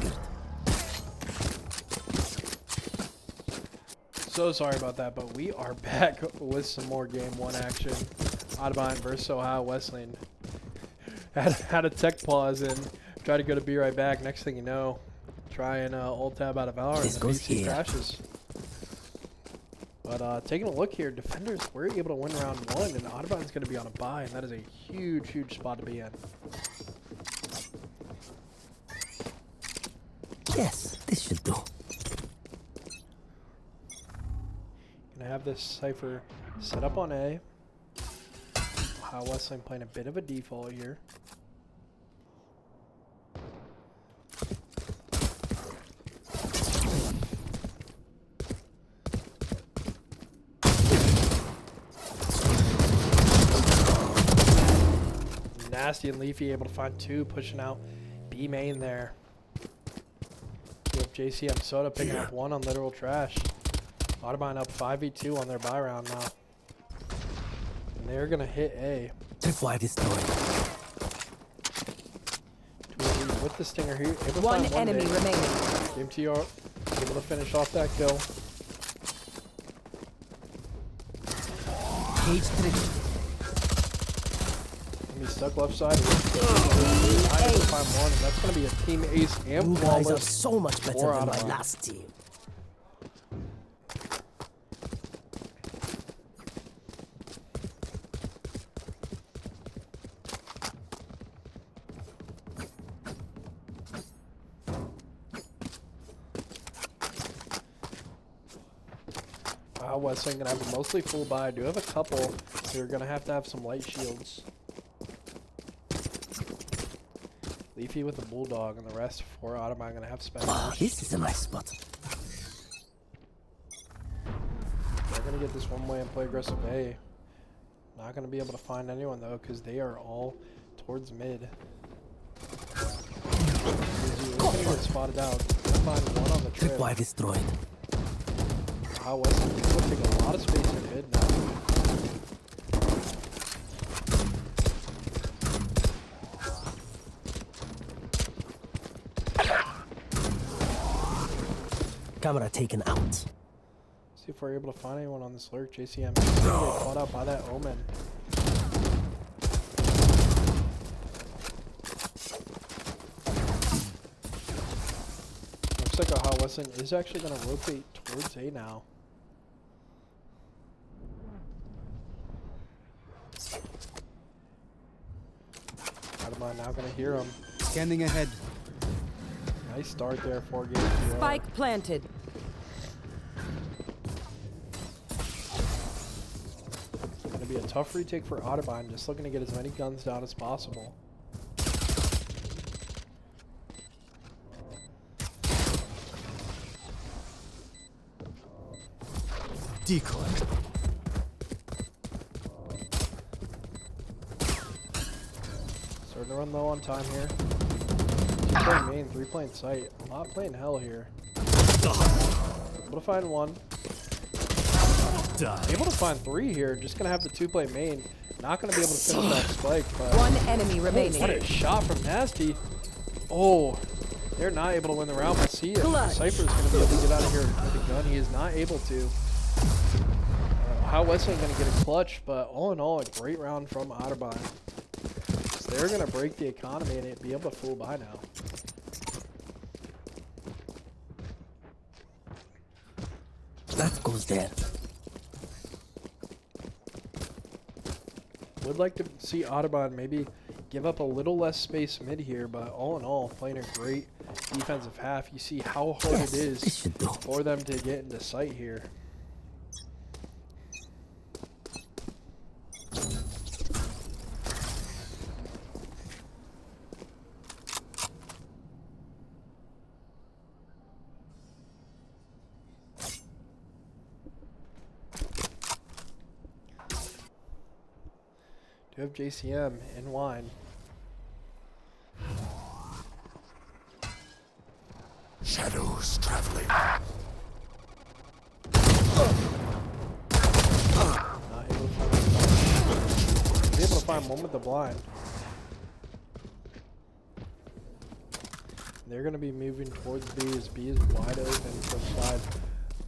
triggered. So sorry about that, but we are back with some more Game 1 action. Otterbein versus Ohio Weseylan. Had a tech pause and tried to go to be right back. Next thing you know, try and ult tab out of Valorant and the PC crashes. But taking a look here, defenders were able to win round 1, and Otterbein's going to be on a bye, and that is a huge, huge spot to be in. Yes, this should do. Gonna have this Cypher set up on A. Ohio Weseylan playing a bit of a default here. Nasty and Leafy able to find 2, pushing out B main there. You have JCM Soda picking up 1 on Literal Trash. Otterbein up 5v2 on their buy round now. And they're going to hit A. Tripwire destroyed. With the Stinger here. One enemy remaining. Game TR able to finish off that kill. Cage triggered. He's stuck left side. Nice to find 1, and that's going to be a team ace and You guys are flawless. so much better than my last team. Weseylan going to have a mostly full buy. I do have a couple who are going to have some light shields. Leafy with the Bulldog, and the rest for Otterbein going to have spenders. Wow, this is a nice spot. They're going to get this one way and play aggressive A. Not going to be able to find anyone though, because they are all towards mid. Going to get spotted out. Going to find 1 on the trip. Tripwire destroyed. Ohio Weseylan will take a lot of space in mid now. Camera taken out. See if we're able to find anyone on this lurk. JCM is going to get caught out by that Omen. Looks like Ohio Weseylan is actually going to rotate towards A now. Otterbein now going to hear him. Scanning ahead. Nice start there for Game 2. Spike planted. Going to be a tough retake for Otterbein, just looking to get as many guns down as possible. Decoy. Starting to run low on time here. 2 playing main, 3 playing sight. A lot playing hell here. Able to find 1. Able to find 3 here. Just going to have the 2 play main. Not going to be able to finish that spike. But 1 enemy remaining. what a shot from Nasty. Oh, they're not able to win the round. But see if Cypher's going to be able to get out of here with a gun. He is not able to. How Weseylan going to get a clutch, but all in all, a great round from Otterbein. So they're going to break the economy and be able to full buy now. That goes there. Would like to see Otterbein maybe give up a little less space mid here, but all in all, playing a great defensive half. You see how hard it is for them to get into sight here. Do have JCM in wine. Shadows traveling. Not able to find one with the blind. They're going to be moving towards B as B is wide open to the side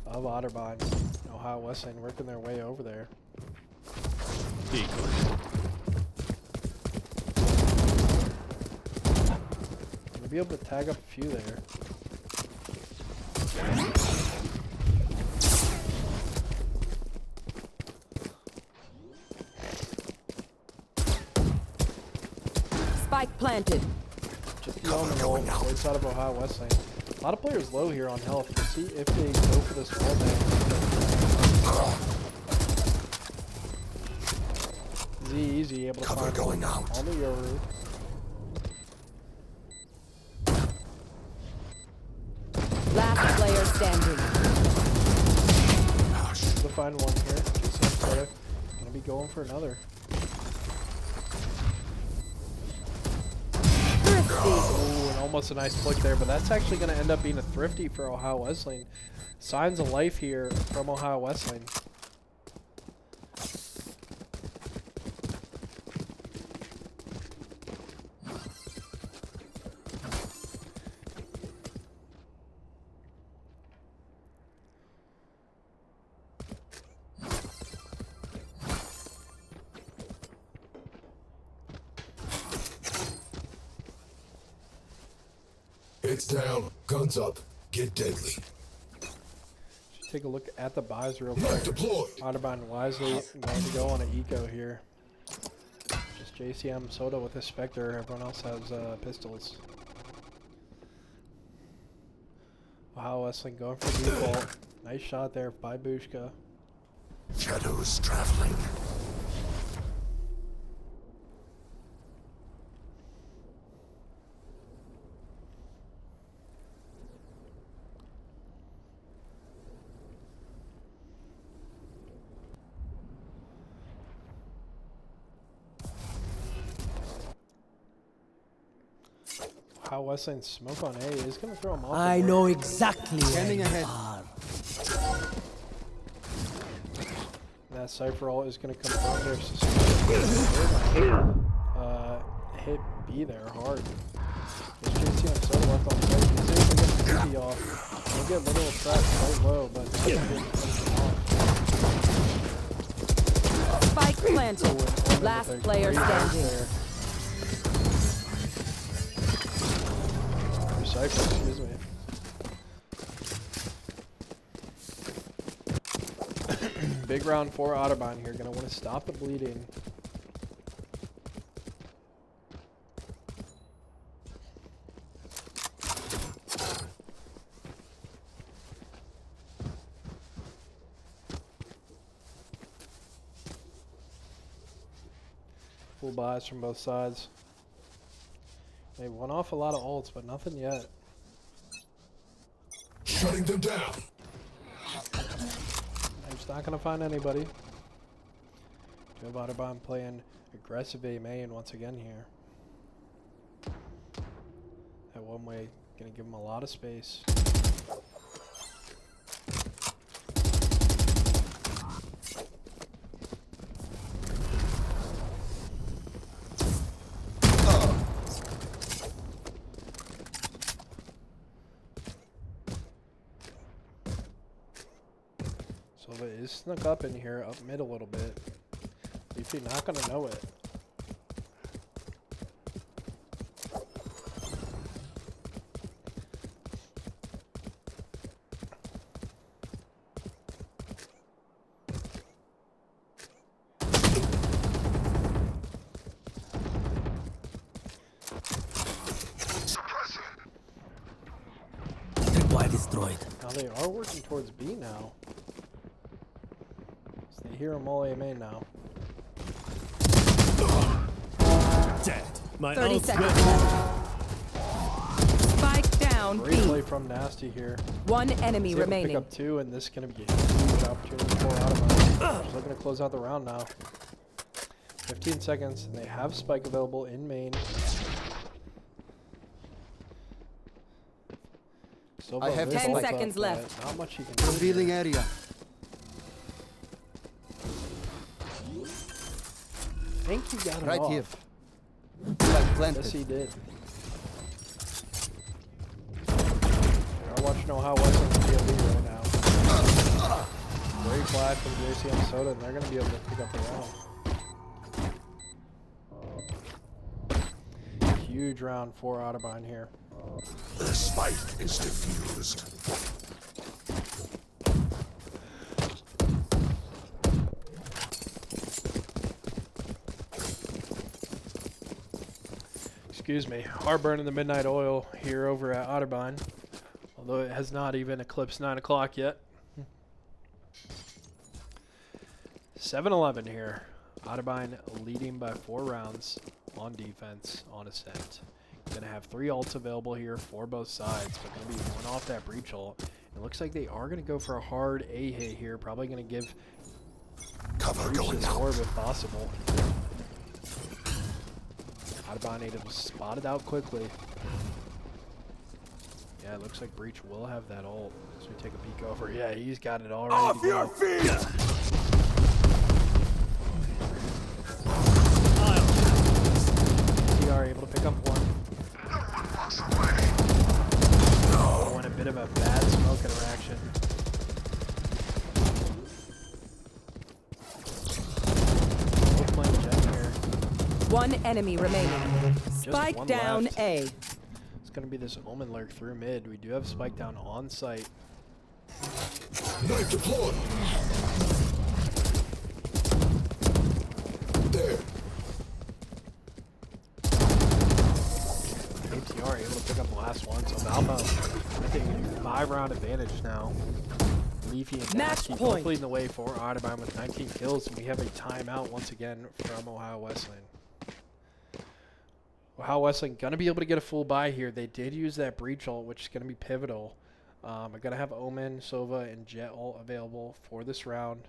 of Otterbein. Ohio Wesleyan working their way over there. Gonna be able to tag up a few there. Spike planted. Just the element roll inside of Ohio Wesleyan. A lot of players low here on health. We'll see if they go for this wall bang. Easy, able to Cover find going out. on the Yoru. Last player standing. To find one here. Just gonna be going for another. Ooh, and almost a nice flick there, but that's actually gonna end up being a thrifty for Ohio Wesleyan. Signs of life here from Ohio Wesleyan. It's down. Guns up. Get deadly. Just take a look at the buys real Knife quick. deployed. Otterbein wisely going to go on an eco here. Just JCM Soda with his Spectre. Everyone else has pistols. Ohio Wesleyan going for default. Nice shot there by Bushka. Shadows traveling. Ohio Wesleyan smoke on A is going to throw him off. I the board. know exactly Standing where ahead. you are. That Cypher ult is going to confirm their hit B there hard. Just JCM Soda left on site. He's able to get the DP off. He'll get little trapped quite low, but he's going to finish him off. Spike planted. Last player standing. Cypher, excuse me. Big round for Otterbein here. Gonna want to stop the bleeding. Full buys from both sides. They went off a lot of ults, but nothing yet. Shutting them down. I'm just not going to find anybody. Joe Otterbein playing aggressive A main once again here. That one way, going to give him a lot of space. So it is snuck up in here, up mid a little bit. If you're not going to know it. Tripwire destroyed. Now they are working towards B now. So they hear them all A main now. Dead. My 30 ult's seconds ready. left. Spike down Great play B. from Nasty here. One enemy He's able to pick remaining. up two, and this is going to be a huge opportunity for Otterbein. He's looking to close out the round now. 15 seconds, and they have Spike available in main. Still I have 10 ult seconds up, left. but not much he can do. Revealing here. area. I think he got it Right off. here. Flag Yes, planted. he did. watching Ohio Weseylan's POV right now. Great flag from JCM Soda, and they're going to be able to pick up the round. Huge round for Otterbein here. The spike is diffused. Excuse me. Heartburn in the midnight oil here over at Otterbein. Although it has not even eclipsed 9 o'clock yet. 7-11 here. Otterbein leading by 4 rounds on defense on Ascent. Gonna have 3 ults available here for both sides, but gonna be one off that breach ult. It looks like they are gonna go for a hard A hit here. Probably gonna give Cover Breach going this out. orb if possible. Otterbein native was spotted out quickly. Yeah, it looks like Breach will have that ult. So we take a peek over. Yeah, he's got it all ready to go. feet! TR able to pick up one. Oh, and a bit of a bad smoke interaction. Both playing Jet here. One enemy remaining. Just Spike one down left. A. It's going to be this Omen lurk through mid. We do have Spike down on site. Knife deployed! There. ATR able to pick up the last one, so Valpo, I think, 5-round advantage now. Leafy and Match Nasty both point. leading the way for Otterbein with 19 kills, and we have a timeout once again from Ohio Weseylan. Ohio Weseylan going to be able to get a full buy here. They did use that breach ult, which is going to be pivotal. I'm going to have Omen, Sova, and Jet ult available for this round.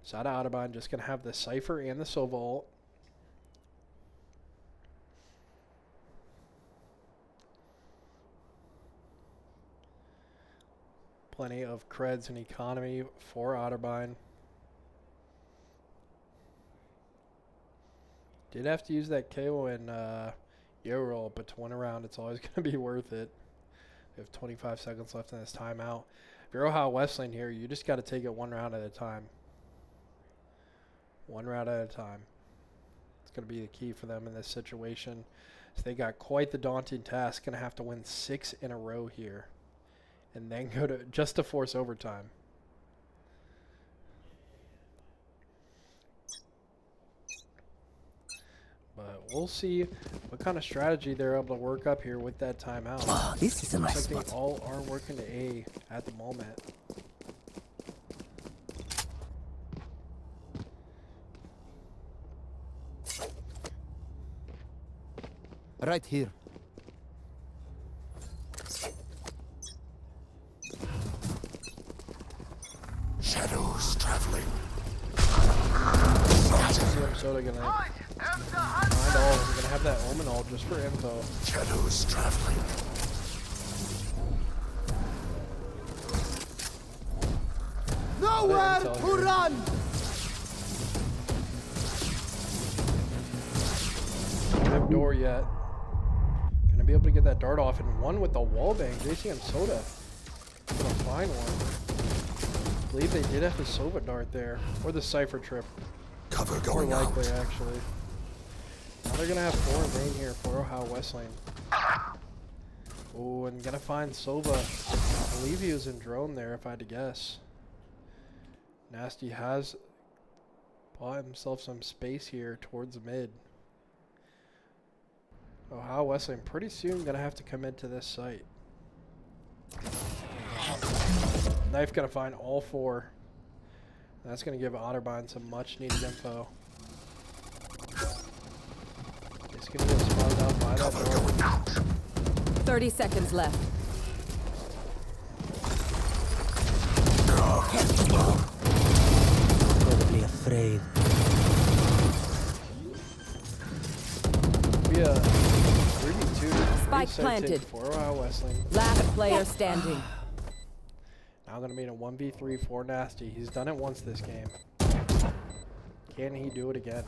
Side of Otterbein just going to have the Cypher and the Sova ult. Plenty of creds and economy for Otterbein. Did have to use that KO and Yo roll, but to win a round, it's always going to be worth it. We have 25 seconds left in this timeout. If you're Ohio Weseylan here, you just got to take it 1 round at a time. 1 round at a time. It's going to be the key for them in this situation. So they got quite the daunting task. Going to have to win 6 in a row here. And then go to just to force overtime. But we'll see what kind of strategy they're able to work up here with that timeout. Oh, this is a nice Looks like spot. they all are working to A at the moment. Right here. Shadows traveling. CM Soda gonna find all. We're gonna have that Omen all just for info. Shadows traveling. Nowhere to run! Don't have door yet. Gonna be able to get that dart off and one with the wall bang. JCM Soda gonna find one. I believe they did have the Sova dart there, or the Cypher trip. Cover More going out. likely, actually. Now they're gonna have 4 in vain here for Ohio Weseylan. Oh, and gonna find Sova. I believe he was in drone there, if I had to guess. Nasty has bought himself some space here towards the mid. Ohio Weseylan pretty soon gonna have to commit to this site. Knife gonna find all 4. That's gonna give Otterbein some much needed info. He's gonna get spotted out by that Cover door. going out. 30 seconds left. Probably afraid. Be a 3v2. Spike reset planted. take for Ohio Weseylan. Last player standing. Now gonna be in a 1v3 for Nasty. He's done it once this game. Can he do it again?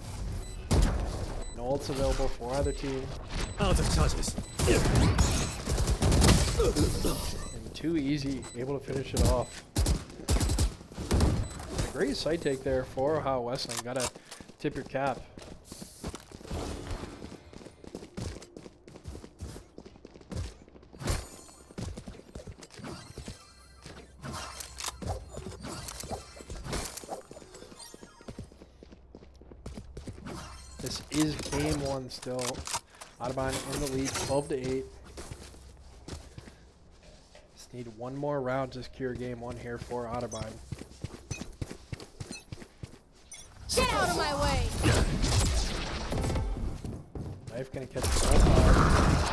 No ults available for either team. Out of touches. And too easy, able to finish it off. A great side take there for Ohio Wesleyan. Gotta tip your cap. This is game one still. Otterbein in the lead, 12-8. Just need one more round to secure game one here for Otterbein. Get out of my way! Knife gonna catch the ball.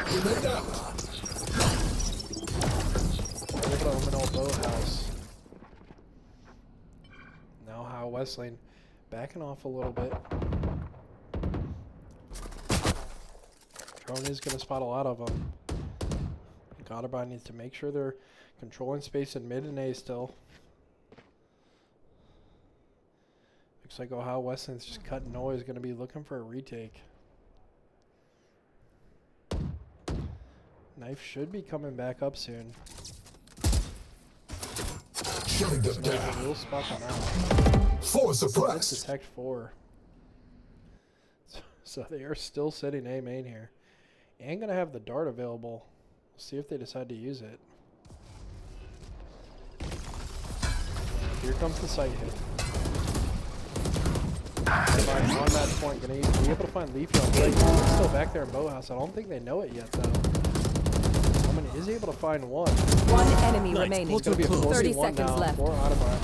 Grenade out. Phenomenal boathouse. Now how Wesleyan backing off a little bit. Drone is going to spot a lot of them. Otterbein needs to make sure they're controlling space in mid and A still. Looks like Ohio Wesleyan's just cutting noise, going to be looking for a retake. Knife should be coming back up soon. Shutting them Knife down. will spot them out. Four suppressed. Detect 4. So they are still sitting A main here. And going to have the dart available. We'll see if they decide to use it. Here comes the sight hit. On that point, going to be able to find Leafy on play. He's still back there in Boathouse. I don't think they know it yet, though. Omen is able to find one. One enemy remaining. It's going to be a 30 4v1 seconds now left. for Otterbein.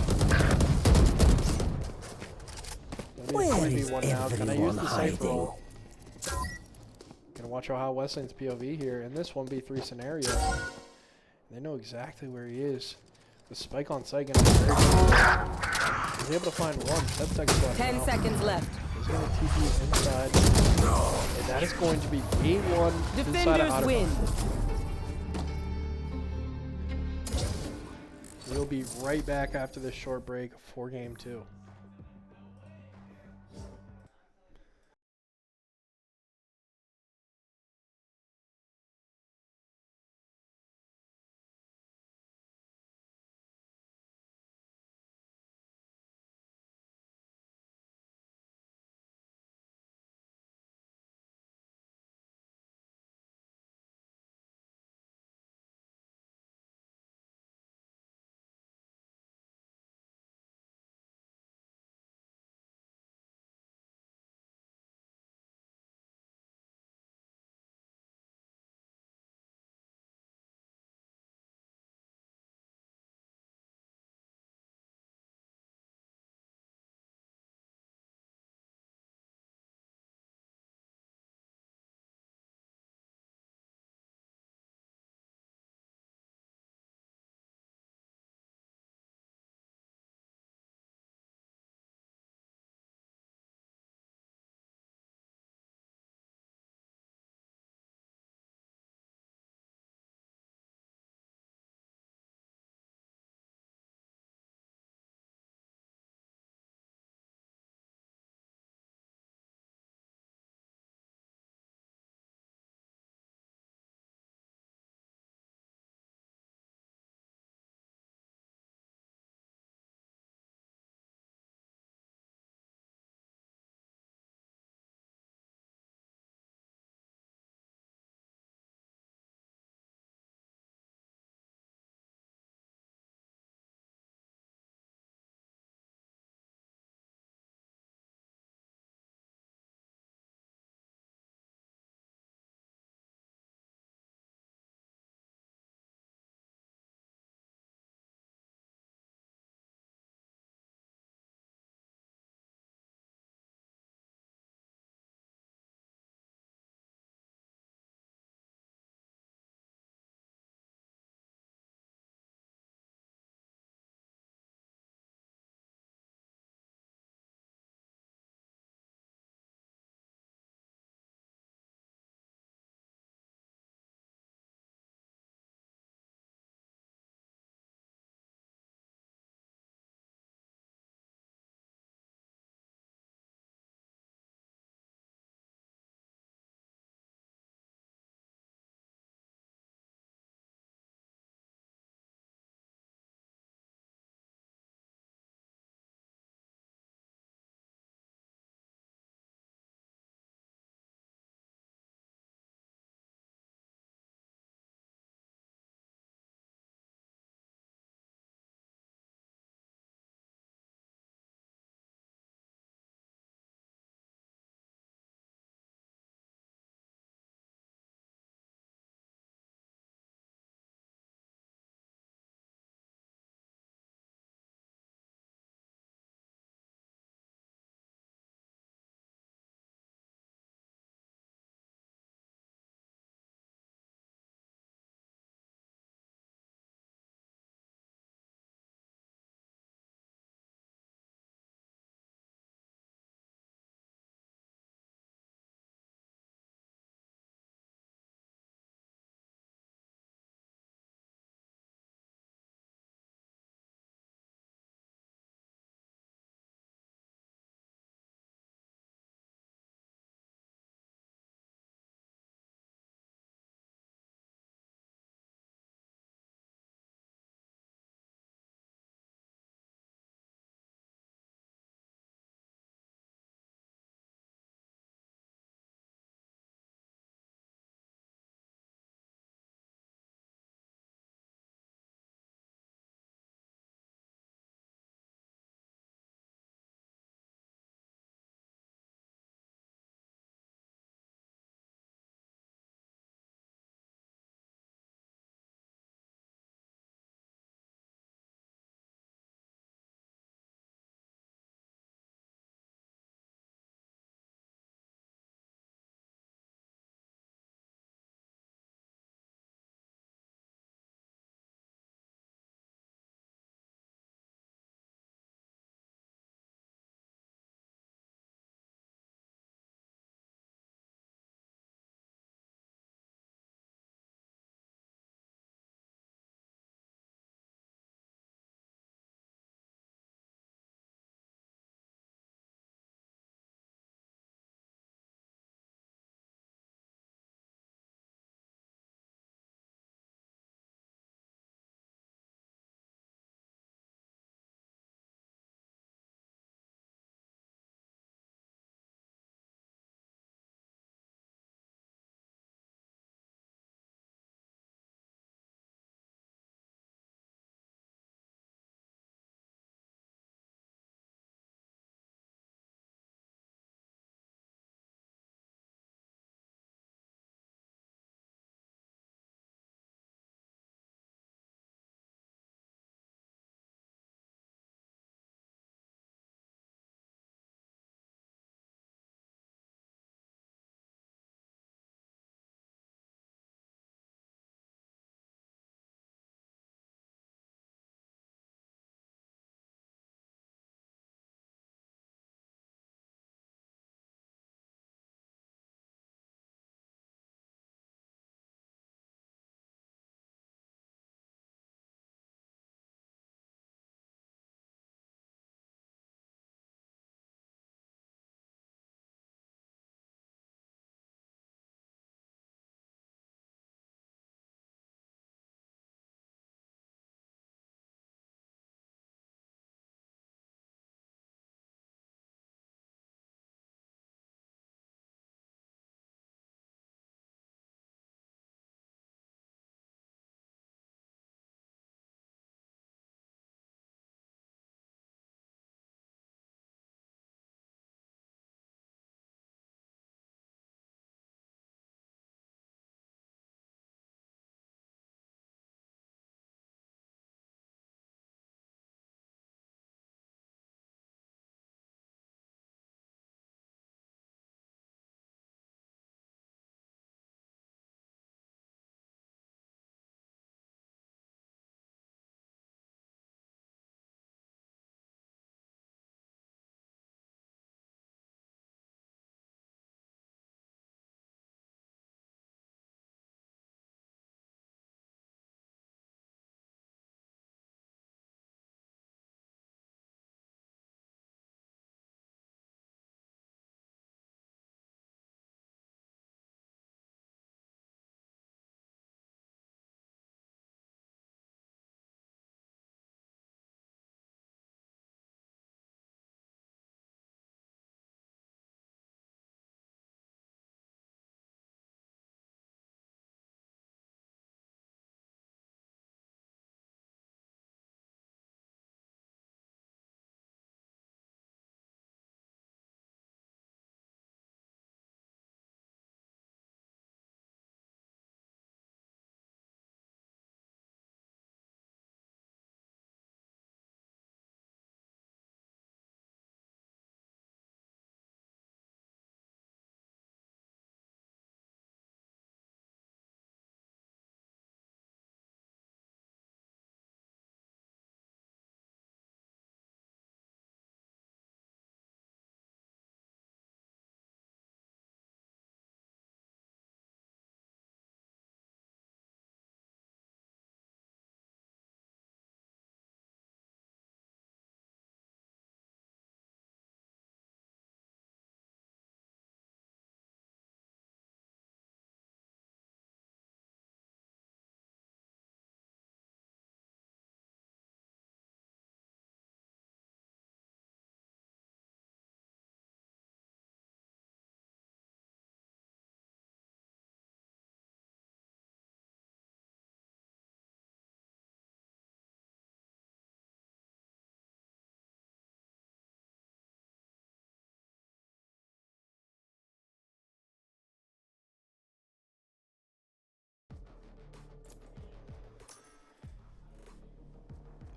Where is 3v1 now. Can I use everyone the safe hiding? roll? Gonna watch Ohio Wesleyan's POV here in this 1v3 scenario. They know exactly where he is. The spike on site gonna be very good. He's able to find one. 10 seconds left. 10 now. seconds left. He's gonna TP inside. And that is going to be game one inside of Defenders Otterbein. win. We'll be right back after this short break for game two.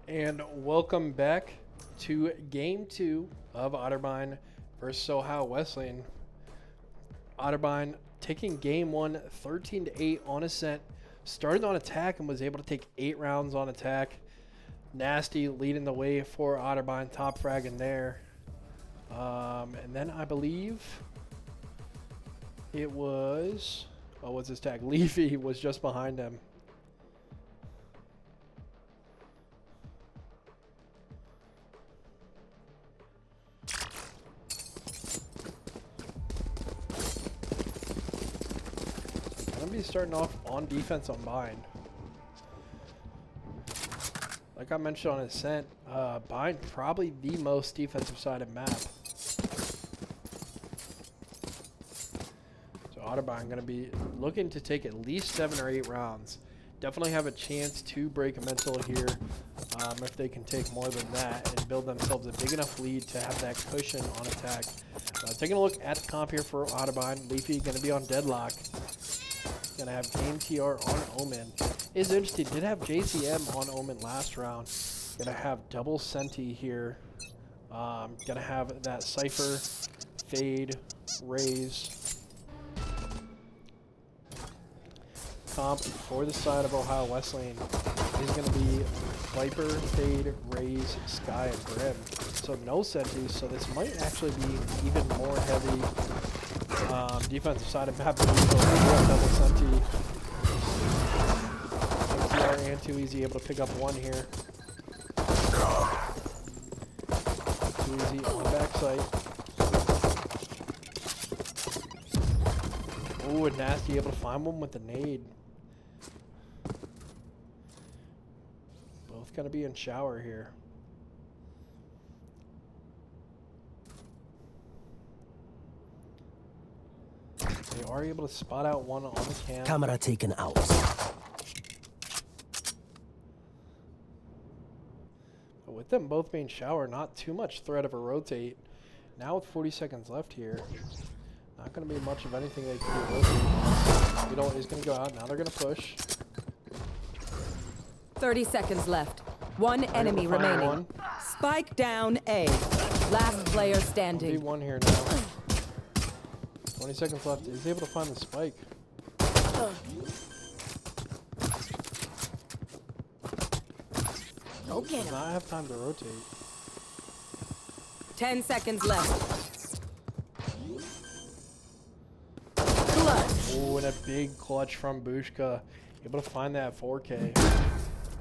And welcome back to game 2 of Otterbein versus Ohio Wesleyan. Otterbein taking game 1 13-8 on Ascent. Started on attack and was able to take 8 rounds on attack. Nasty leading the way for Otterbein, top fragging there. And then I believe it was, oh, what's his tag? Leafy was just behind him. I'm gonna be starting off on defense on Bind. Like I mentioned on Ascent, Bind probably the most defensive sided map. So Otterbein gonna be looking to take at least 7 or 8 rounds. Definitely have a chance to break a mental here if they can take more than that and build themselves a big enough lead to have that cushion on attack. Taking a look at the comp here for Otterbein. Leafy gonna be on Deadlock. Gonna have Game TR on Omen. Is interesting, did have JCM on Omen last round. Gonna have double Senti here. Gonna have that Cypher, Fade, Raise. Comp for the side of Ohio Wesleyan is gonna be Viper, Fade, Raise, Sky, and Brim. So no Sentis, so this might actually be even more heavy defensive side of map than usual. Double Senti. MTR and Too Easy able to pick up 1 here. Too Easy on backside. Ooh, and Nasty able to find one with the nade. Both gonna be in shower here. They are able to spot out one on the cam. Camera taken out. But with them both being shower, not too much threat of a rotate. Now with 40 seconds left here, not going to be much of anything they can do. Beetle is going to go out. Now they're going to push. 30 seconds left. One enemy remaining. Spike down A. Last player standing. 1v1 here now. 20 seconds left. He's able to find the spike. Okay. Does not have time to rotate. 10 seconds left. Clutch. Oh, and a big clutch from Bushka. Able to find that 4K.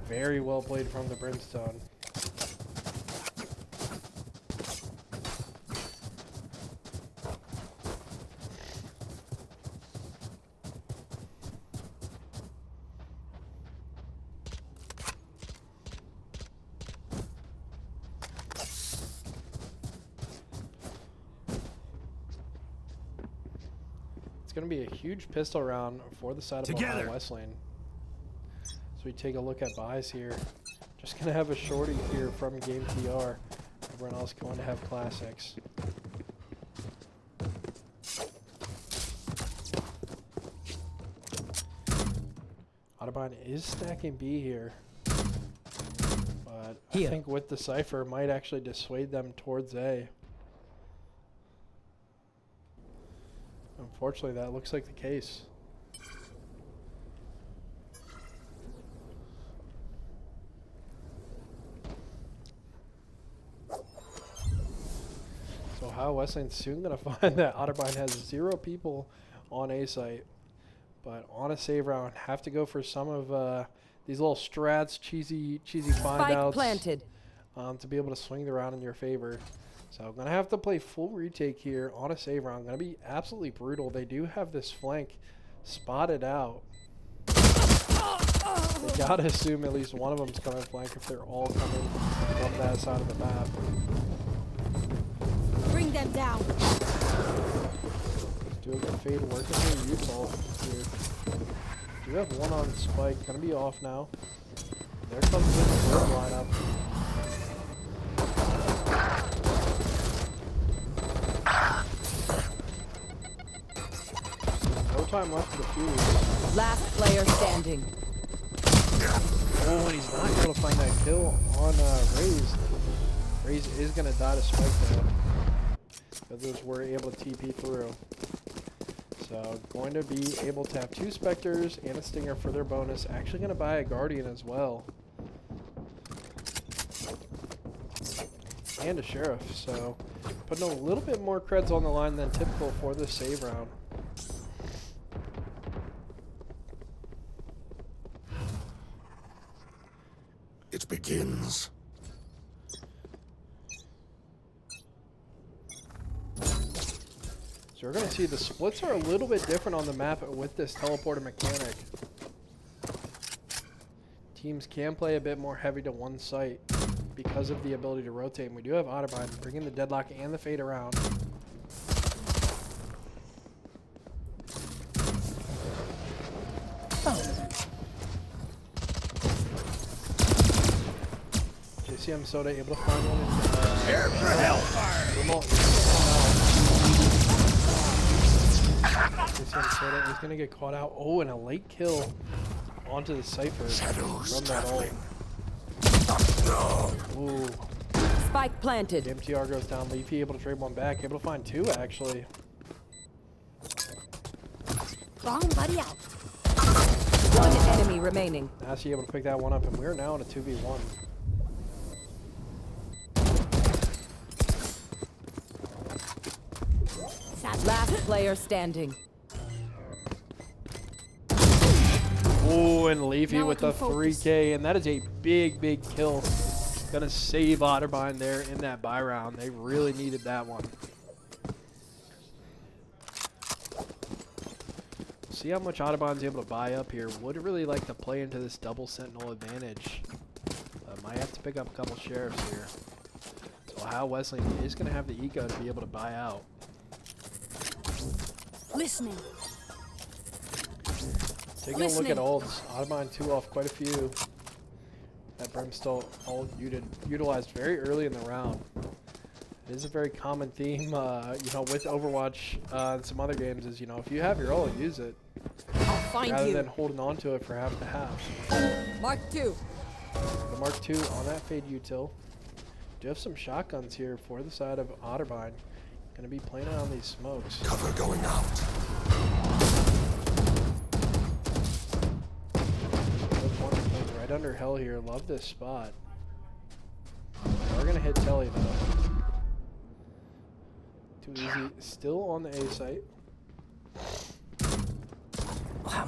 Very well played from the Brimstone. Going to be a huge pistol round for the side of Ohio Wesleyan. So we take a look at buys here. Just going to have a shorty here from Game TR. Everyone else going to have classics. Otterbein is stacking B here. But I think with the Cypher might actually dissuade them towards A. Unfortunately, that looks like the case. So Ohio Wesleyan's soon going to find that Otterbein has 0 people on A site. But on a save round, have to go for some of these little strats, cheesy find outs. Planted. To be able to swing the round in your favor. So I'm going to have to play full retake here on a save round. Going to be absolutely brutal. They do have this flank spotted out. They got to assume at least one of them's coming flank if they're all coming from that side of the map. Bring them down. Let's do a good fade working for Utah here. Do have one on spike. Going to be off now. There comes the third lineup. No time left for the fuse. Last player standing. Oh, and he's not able to find that kill on Raze. Raze is going to die to Spike though. Others were able to TP through. So going to be able to have 2 Spectres and a Stinger for their bonus. Actually going to buy a Guardian as well. And a Sheriff. So putting a little bit more creds on the line than typical for this save round. It begins. So we're going to see the splits are a little bit different on the map with this teleporter mechanic. Teams can play a bit more heavy to one site because of the ability to rotate. And we do have Otterbein bringing the deadlock and the fade around. JCM Soda able to find one. Prepare for hellfire! JCM Soda is going to get caught out. Oh, and a late kill onto the Cypher from that ult. Ooh. Spike planted. The MTR goes down. Leafy able to trade one back. Able to find 2 actually. Wrong buddy out. 1 enemy remaining. NACE able to pick that one up, and we're now in a 2v1. Last player standing. Oh, and Leafy Now with I the can focus. 3K, and that is a big, big kill. Gonna save Otterbein there in that buy round. They really needed that one. See how much Otterbein's able to buy up here. Would really like to play into this double sentinel advantage. Might have to pick up a couple sheriffs here. So how Weseylan is gonna have the eco to be able to buy out. Listening. Taking a look at ults, Otterbein 2 off quite a few. That Brimstone ult utilized very early in the round. It is a very common theme, you know, with Overwatch and some other games is, you know, if you have your ult, use it. I'll find Rather you. than holding on to it for half the half. Mark 2. The Mark II on that fade util. Do have some shotguns here for the side of Otterbein. Gonna be playing on these smokes. Cover going out. Right under hell here. Love this spot. We're gonna hit Telly though. Too easy. Still on the A site.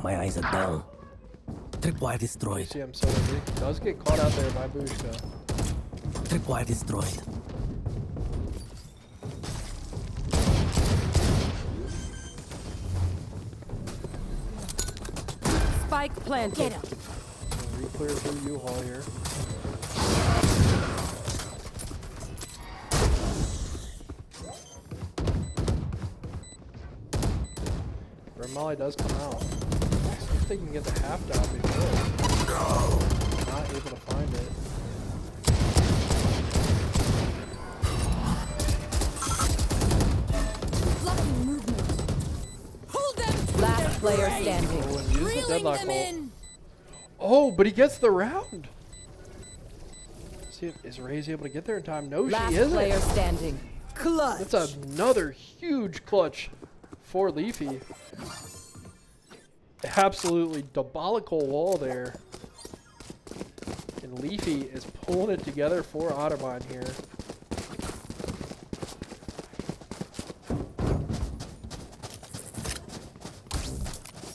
My eyes are down. Tripwire destroyed. CM Soda does get caught out there by Bushka. Tripwire destroyed. Spike planted. Get him. Re-clear through U-Haul here. Red Molly does come out. See if they can get the half down before. Not able to find it. Blocking movement. Hold them. to Last their player grave. standing. Oh, and use the Reeling deadlock them ult. in. Oh, but he gets the round. See if is Ray's able to get there in time. No, Last she isn't. player standing. Clutch. That's another huge clutch for Leafy. Absolutely diabolical wall there. And Leafy is pulling it together for Otterbein here.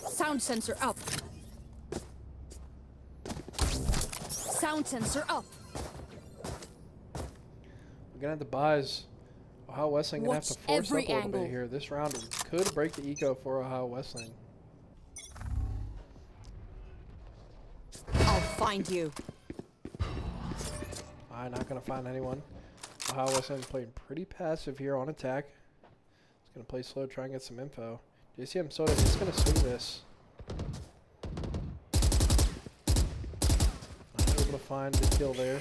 Sound sensor up. Sound sensor up. We're gonna have the buys. Ohio Wesleyan gonna have to Watch force up a every little angle. bit here. This round could break the eco for Ohio Wesleyan. I'll find you. I'm not gonna find anyone. Ohio Wesleyan playing pretty passive here on attack. He's gonna play slow, try and get some info. JCM Soda is gonna swing this. Not able to find the kill there.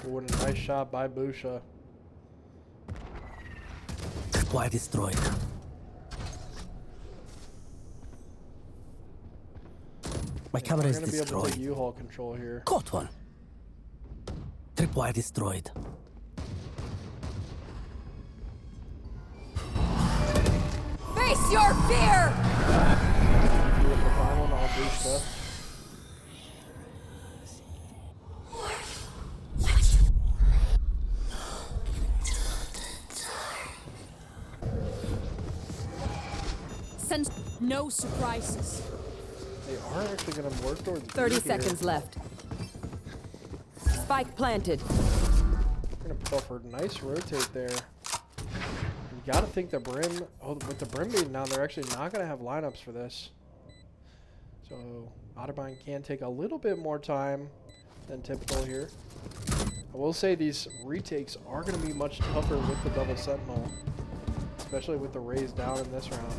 Oh, and a nice shot by Busha. Tripwire destroyed. My camera We're is gonna be able to destroyed. take U-Haul control here. Caught one. Tripwire destroyed. Face your fear! Be able to find one, I'll do stuff. Send no surprises. They are actually going to work towards 30 B seconds here. left. Spike planted. We're going to buffer. Nice rotate there. You got to think the Brim... Oh, with the Brim being down, they're actually not going to have lineups for this. So, Otterbein can take a little bit more time than typical here. I will say these retakes are going to be much tougher with the double sentinel. Especially with the raise down in this round.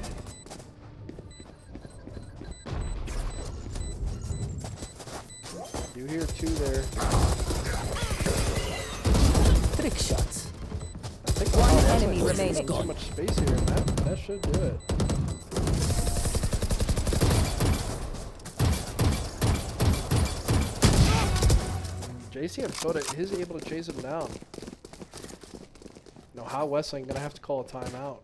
You hear 2 there. Trick shots. I think One that's enemy like remaining. too much space here, and that should do it. JC and Soda is able to chase him down. Now, how Weseylan gonna have to call a timeout?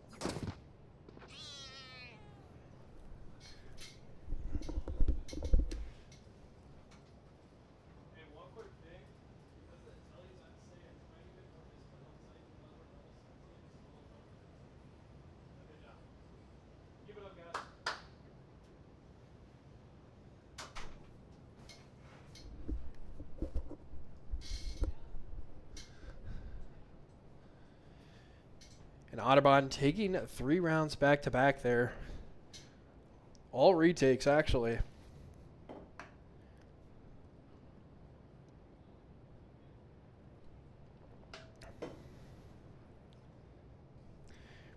And Otterbein taking 3 rounds back to back there. All retakes, actually.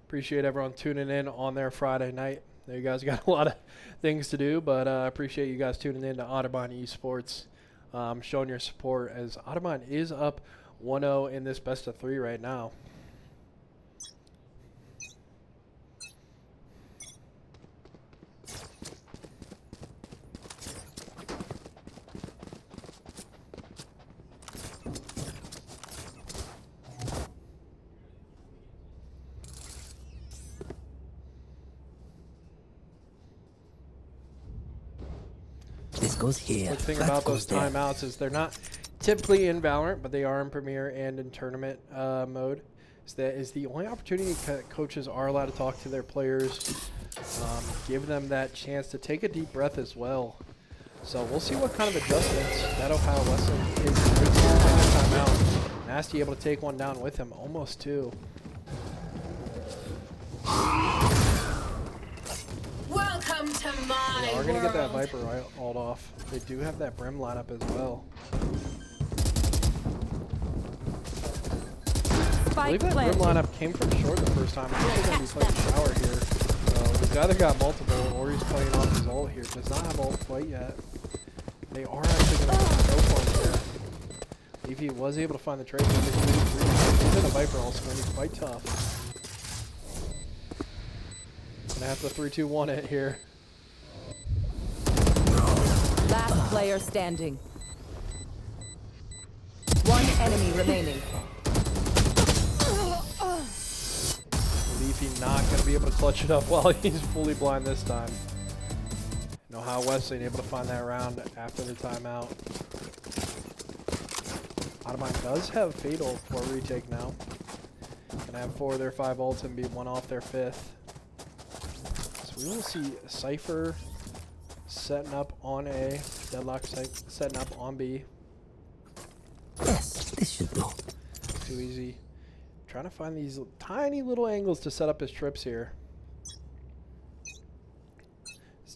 Appreciate everyone tuning in on their Friday night. There you guys got a lot of things to do, but I appreciate you guys tuning in to Otterbein Esports, showing your support as Otterbein is up 1-0 in this best of 3 right now. This goes here. The thing That about goes those there. timeouts is they're not typically in Valorant, but they are in Premier and in tournament mode. So that is the only opportunity coaches are allowed to talk to their players, give them that chance to take a deep breath as well. So we'll see what kind of adjustments that Ohio Weseylan is making in the timeout. Nasty able to take one down with him, almost 2. Welcome to my They are going to get that world. Viper ult off. They do have that Brim lineup as well. I believe that Brim lineup came from short the first time. I'm actually going to be playing Shower here. So he's either got multiple or he's playing off his ult here. Does not have ult quite yet. They are actually going to go for him here. If he was able to find the trade, even the Viper ult is going to be quite tough. Gonna have to 3-2-1 it here. Last player standing. One enemy remaining. Leafy not going to be able to clutch it up while he's fully blind this time. Know how Weseylan able to find that round after the timeout. Otterbein does have Fatal for a retake now. Gonna have 4 of their 5 ults and be 1 off their 5th. So we will see Cypher setting up on A, Deadlock setting up on B. Yes, this should do. Too easy. Trying to find these tiny little angles to set up his trips here.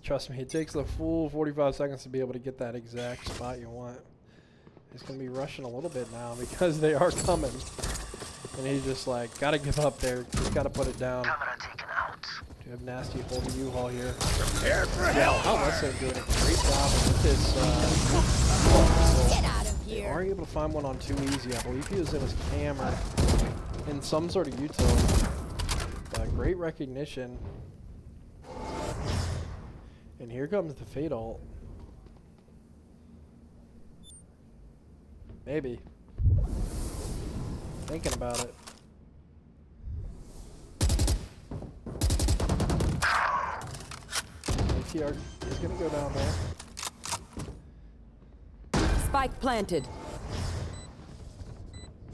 Trust me, it takes the full 45 seconds to be able to get that exact spot you want. He's going to be rushing a little bit now because they are coming. And he's just like, got to give up there. Just got to put it down. Do have Nasty holding U-Haul here. Prepare for How Weseylan doing a great job with this. Get out of They here. are able to find one on 2 easy. I believe he was in his cam or in some sort of utility. Great recognition. And here comes the Fade ult. Maybe. Thinking about it. ATR is gonna go down there. Spike planted.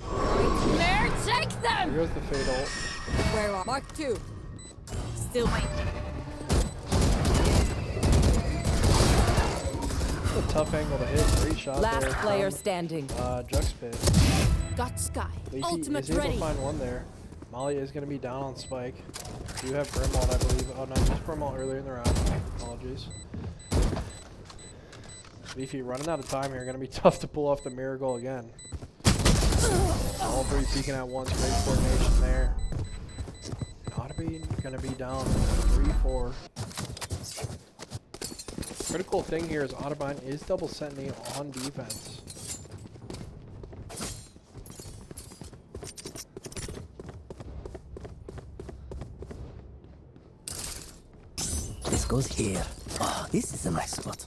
There, take them! Here goes the fade ult. Where are Mark 2? Still waiting. It's a tough angle to hit. Great shot Last there. player from, standing. Jux Pit. Got Sky. Leafy Ultimate is able ready. to find one there. Molly is going to be down on Spike. You have Brimwald, I believe. Oh no, just Brimwald earlier in the round. Apologies. Leafy running out of time here. Going to be tough to pull off the mirror goal again. All three peeking at once. Great coordination there. Otterbein going to be down 3-4. Critical thing here is Otterbein is double sentinel on defense. This goes here. Oh, this is a nice spot.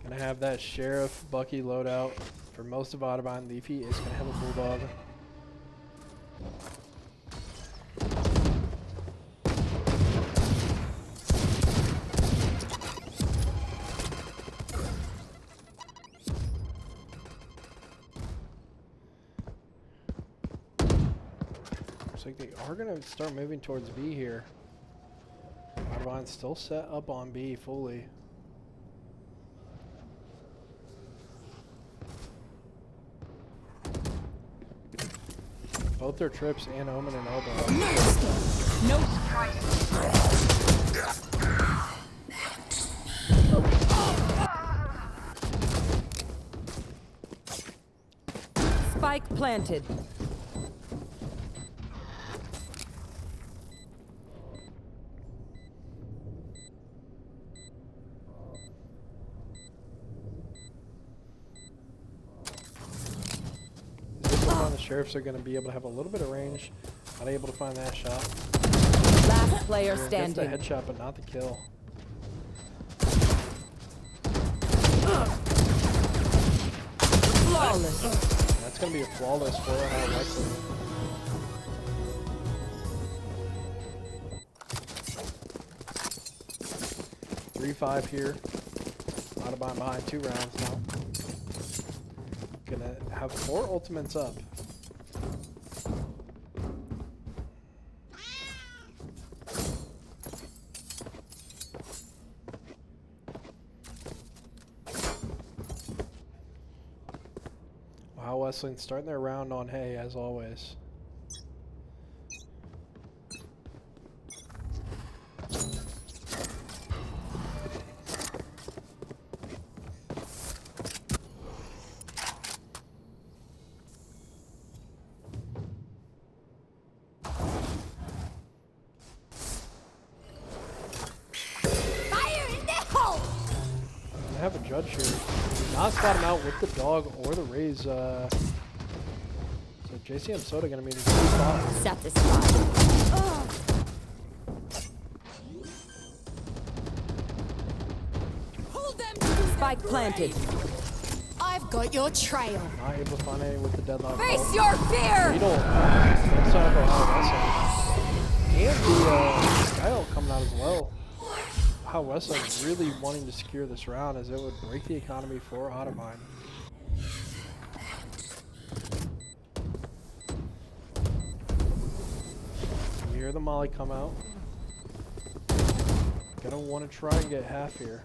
Gonna have that Sheriff Bucky loadout for most of Otterbein. Leafy is gonna have a Bulldog. Looks like they are gonna start moving towards B here. Otterbein's still set up on B fully. Both their trips and Omen and Elbow. No. Spike planted. The Sheriffs are going to be able to have a little bit of range. Not able to find that shot. Last player Gets the standing. headshot, but not the kill. Flawless. That's going to be a flawless for Wesley. .35 here. Otterbein behind 2 rounds now. Gonna have 4 ultimates up. Wow, Weseylan starting their round on hay as always. I have a judge here. Not spot him out with the dog or the raise. So JCM Soda gonna be in a good spot. Satisfied. Hold them. Spike planted. I've got your trail. Not able to find any with the deadlock. Face your fear. Beetle. Let's talk about how Weseylan. And the Skylt coming out as well. How Weseylan really wanting to secure this round as it would break the economy for Otterbein. You hear the Molly come out. Gonna want to try and get half here.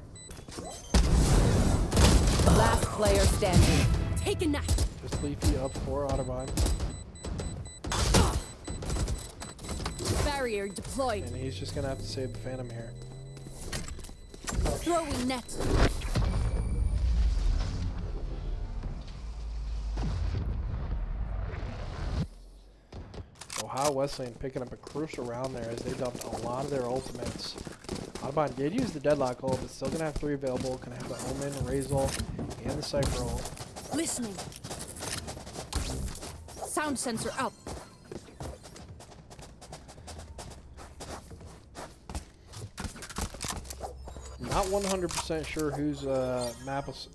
Last player standing. Take a nap. Just Leafy up for Otterbein. Barrier deployed. And he's just gonna have to save the Phantom here. Throwing net. Ohio Wesleyan picking up a crucial round there as they dumped a lot of their ultimates. Otterbein did use the deadlock ult, but still gonna have 3 available. Gonna have the Omen, Raze ult, and the Cypher ult. Listening. Sound sensor up. Not 100% sure whose map was.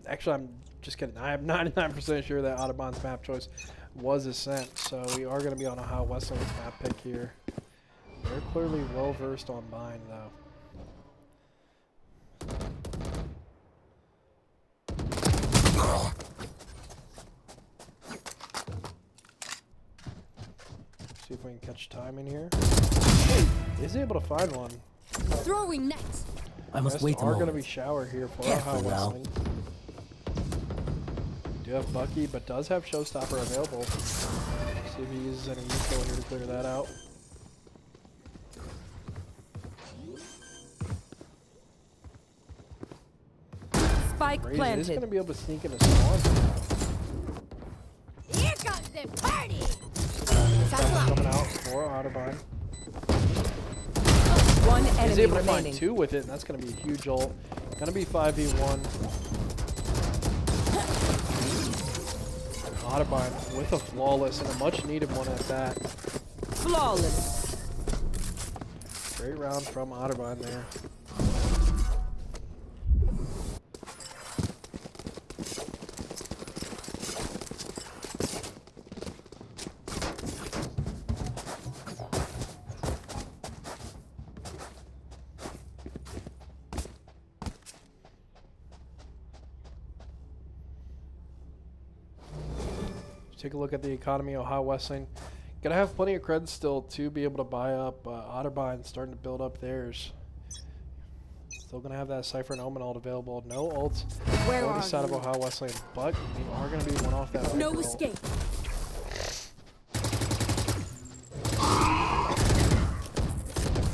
Actually, I'm just kidding. I am 99% sure that Otterbain's map choice was Ascent. So we are going to be on Ohio Wesleyan's map pick here. They're clearly well versed on Bind, though. See if we can catch time in here. Is able to find one. Throwing net. I must wait a Are going to moment. be shower here for Careful Ohio now. Wesleyan. Do have Bucky, but does have Showstopper available. See if he uses any neutral here to clear that out. Spike Raze is planted. going to be able to sneak into spawn. Here comes the party. Showstopper coming out for Otterbein. One He's enemy able to remaining. find 2 with it, and that's going to be a huge ult. Going to be 5v1. Otterbein with a flawless and a much needed one at that. Flawless. Great round from Otterbein there. Take a look at the economy of Ohio Wesleyan. Gonna have plenty of creds still to be able to buy up. Otterbein starting to build up theirs. Still gonna have that Cypher and Omen ult available. No ults Where for the are side of you? Ohio Wesleyan, but we are gonna be one off that. No Viper ult. escape.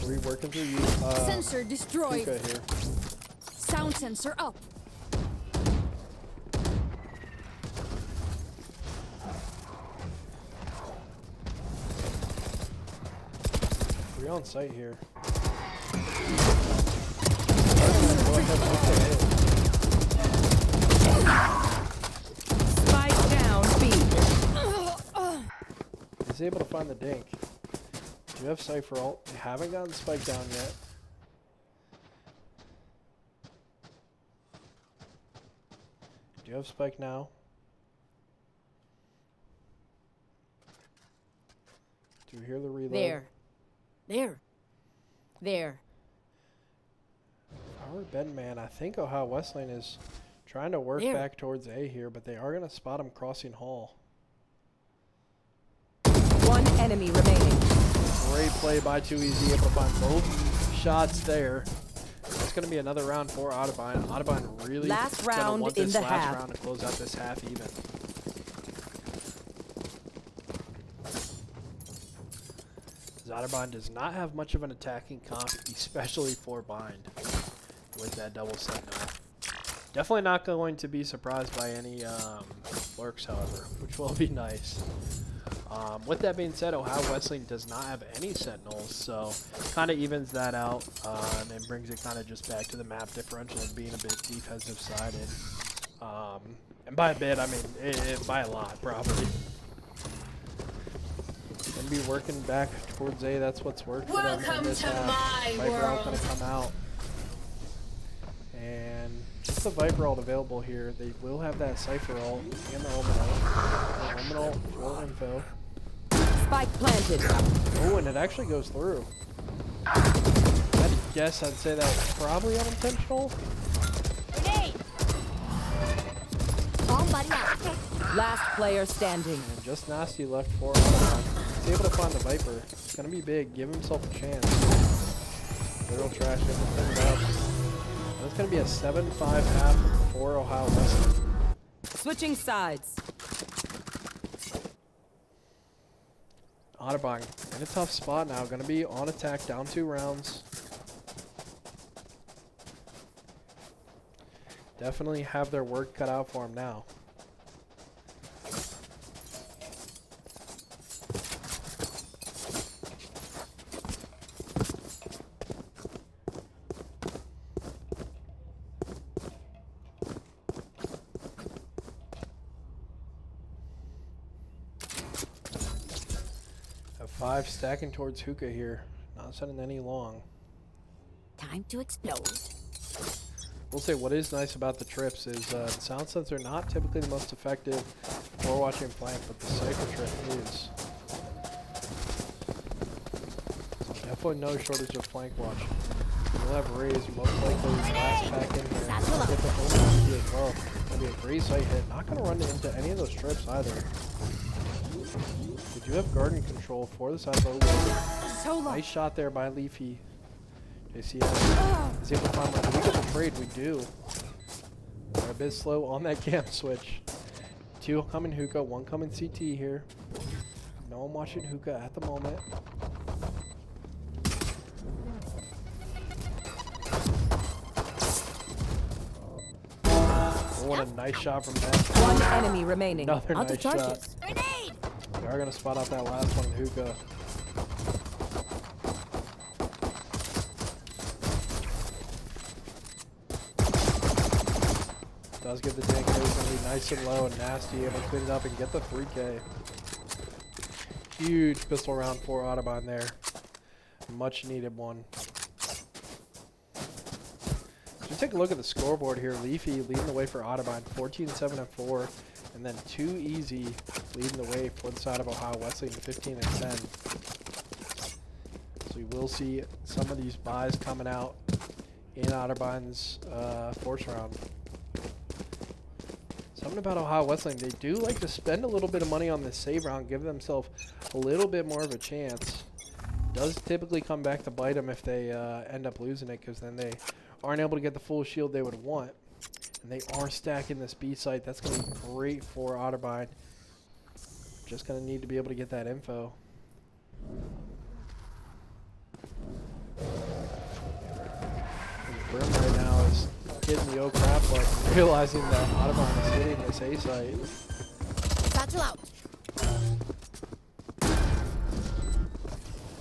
We're working through you. Sensor destroyed. Puka here. Sound sensor up. 3 on site here. Spike down B. He's able to find the dink. Do you have Cypher ult? They haven't gotten Spike down yet. Do you have Spike now? Do you hear the reload? There. Our Bedman, I think Ohio Wesleyan is trying to work back towards A here, but they are going to spot him crossing Hall. One enemy remaining. Great play by 2EZ, able to find both shots there. It's going to be another round for Otterbein. Otterbein really Last gonna round want in this the last half. round to close out this half even. Otterbein does not have much of an attacking comp, especially for Bind with that double Sentinel. Definitely not going to be surprised by any lurks, however, which will be nice. With that being said, Ohio Wesleyan does not have any Sentinels, so kind of evens that out and brings it kind of just back to the map differential of being a bit defensive sided. And by a bit, I mean by a lot, probably. Gonna be working back towards A. That's what's worked for them in this half. Viper ult gonna come out, and just the Viper ult available here. They will have that Cypher ult and the Omen ult. The Omen ult for info. Spike planted. Oh, and it actually goes through. I'd guess I'd say that was probably unintentional. Last player standing. And just Nasty left for Otterbein. He's able to find the Viper. It's gonna be big. Give himself a chance. Literal trash him and bring it up. And it's gonna be a 7-5 half for Ohio Wesleyan. Switching sides. Otterbein in a tough spot now. Gonna be on attack, down 2 rounds. Definitely have their work cut out for him now. Have 5 stacking towards Hookah here. Not sending any long. Time to explode. We'll say what is nice about the trips is the sound sets are not typically the most effective for watching flank, but the Cypher trip is. So definitely no shortage of flank watch. We'll have Raze most likely last back in here. Get the bonus as well. Gonna be a great sight hit. Not gonna run into any of those trips either. We do have garden control for the side of the nice shot there by Leafy. JCM is able to find one. Do we get the trade? We do. We're a bit slow on that cam switch. 2 coming hookah, 1 coming CT here. No one watching hookah at the moment. What a nice shot from that. 1 enemy remaining. Another nice shot. Grenade! We are going to spot out that last one in hookah. Does get the tank. It's going to be nice and low and nasty. Able to clean it up and get the 3K. Huge pistol round for Otterbein there. Much needed one. So take a look at the scoreboard here. Leafy leading the way for Otterbein, 14-7-4, and then 2 Easy leading the way for the side of Ohio Wesleyan, 15-10. So we will see some of these buys coming out in Otterbein's force round. Something about Ohio Wesleyan, they do like to spend a little bit of money on this save round, give themselves a little bit more of a chance. Does typically come back to bite them if they end up losing it, because then they aren't able to get the full shield they would want. And they are stacking this B site. That's going to be great for Otterbein. Just going to need to be able to get that info. And Brim right now is hitting the oh crap button, realizing that Otterbein is hitting this A site. Satchel out.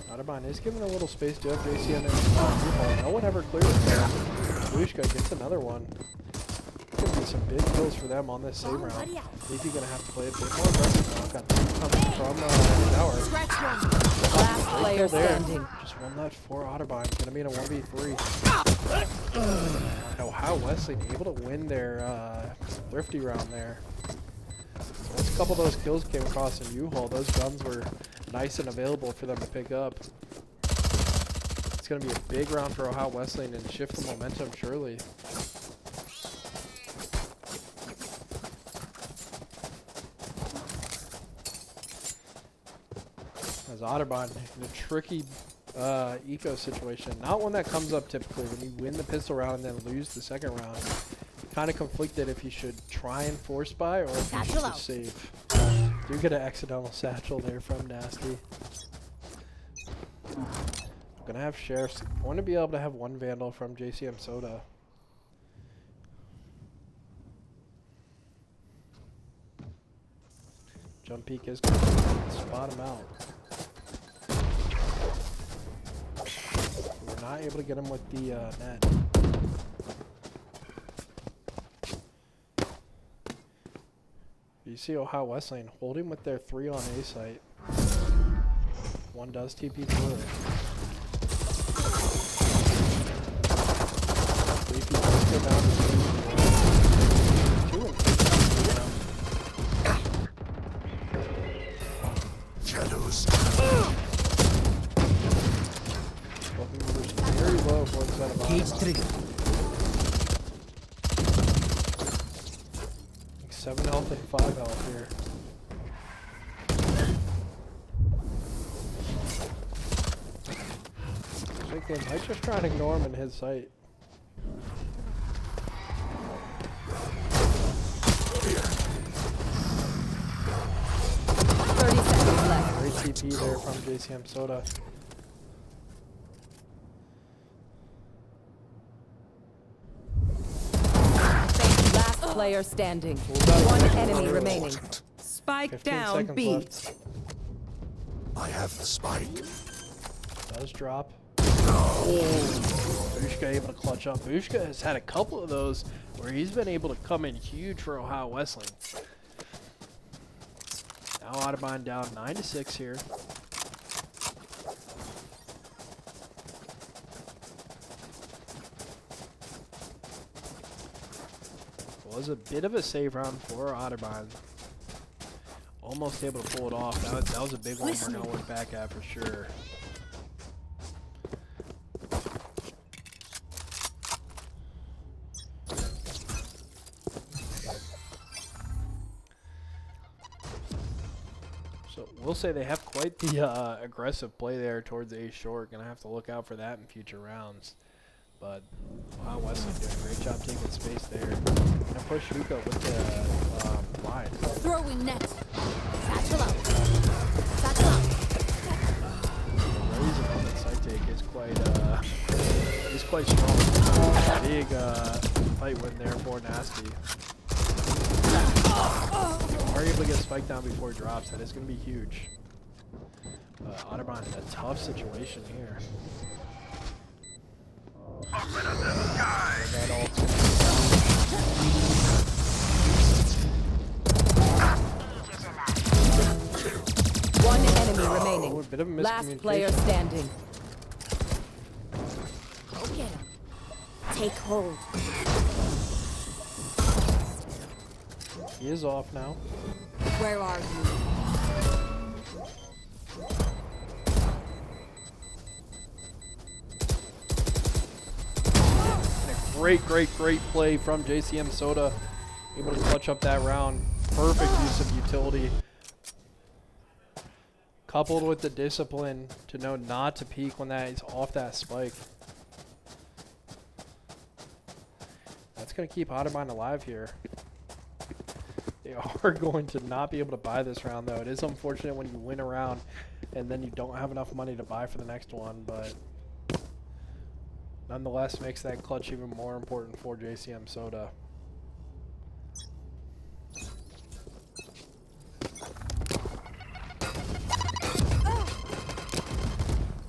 Otterbein is giving a little space to JCN and no one ever clears it there. Bushka gets another one. Gonna be some big kills for them on this save round. Leafy gonna have to play a bit more aggressive now. Got coming from the tower. Last player standing. Just one left for Otterbein. Gonna be in a 1v3. Ohio Wesleyan able to win their thrifty round there. Once a couple of those kills came across in U-Haul, those guns were nice and available for them to pick up. It's going to be a big round for Ohio Wesleyan and shift the momentum surely. As Otterbein in a tricky eco situation, not one that comes up typically when you win the pistol round and then lose the second round. Kind of conflicted if you should try and force buy or if you should just save. Do get an accidental satchel there from Nasty. I'm gonna have sheriffs. I want to be able to have 1 vandal from JCM Soda. Jump peek is going to spot him out. We're not able to get him with the net. You see Ohio Wesleyan holding with their 3 on A site. 1 does TP through it. Leafy does go down to 2 and 3. Shadows. Welcome numbers very low for the set of Cage trigger. 7 health and 5 health here. I think they might just try and ignore him in his sight. Great TP there from JCM Soda. Player standing. 1 enemy remaining. Spike 15 down seconds B. left. I have the spike. Does drop. Oh, Bushka able to clutch up. Bushka has had a couple of those where he's been able to come in huge for Ohio Wesleyan. Now Otterbein down 9-6 here. was a bit of a save round for Otterbein. Almost able to pull it off. That was a big one we're going to look back at for sure. So we'll say they have quite the aggressive play there towards A short. Going to have to look out for that in future rounds. But wow, Wesley doing a great job taking space there. Gonna push Yuka with the line. Throwing net. Satchel out. Satchel out. The raising on that side take is quite strong. Big fight win there for Nasty. Are able to get spiked down before he drops. That is going to be huge. Otterbein in a tough situation here. That ult's One enemy remaining. a bit of a Last player standing. Go get him. Take hold. He is off now. Where are you? Great play from JCM Soda. Able to clutch up that round. Perfect use of utility. Coupled with the discipline to know not to peek when that is off that spike. That's going to keep Otterbein alive here. They are going to not be able to buy this round, though. It is unfortunate when you win a round and then you don't have enough money to buy for the next one, but nonetheless makes that clutch even more important for JCM Soda.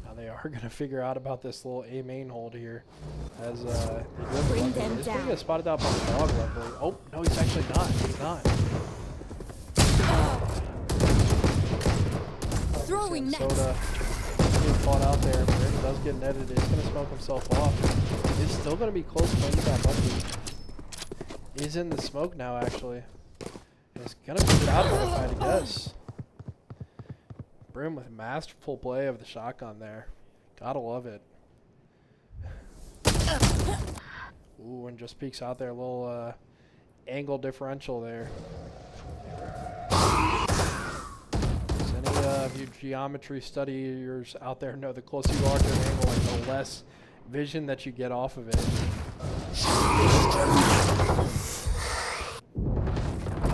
Now they are going to figure out about this little A main hold here. As they do going to get spotted out by the dog, luckily. Oh, no, he's actually not. He's not. Throwing net. Soda getting fought out there. Brandon does get netted. He's going to smoke himself off. He's still going to be close playing that monkey. He's in the smoke now, actually. And he's going to be out of it, if I had to guess. Brim with masterful play of the shotgun there. Gotta love it. Ooh, and just peeks out there. A little angle differential there. As any of you geometry studiers out there know, the closer you are to an angle, like the less vision that you get off of it.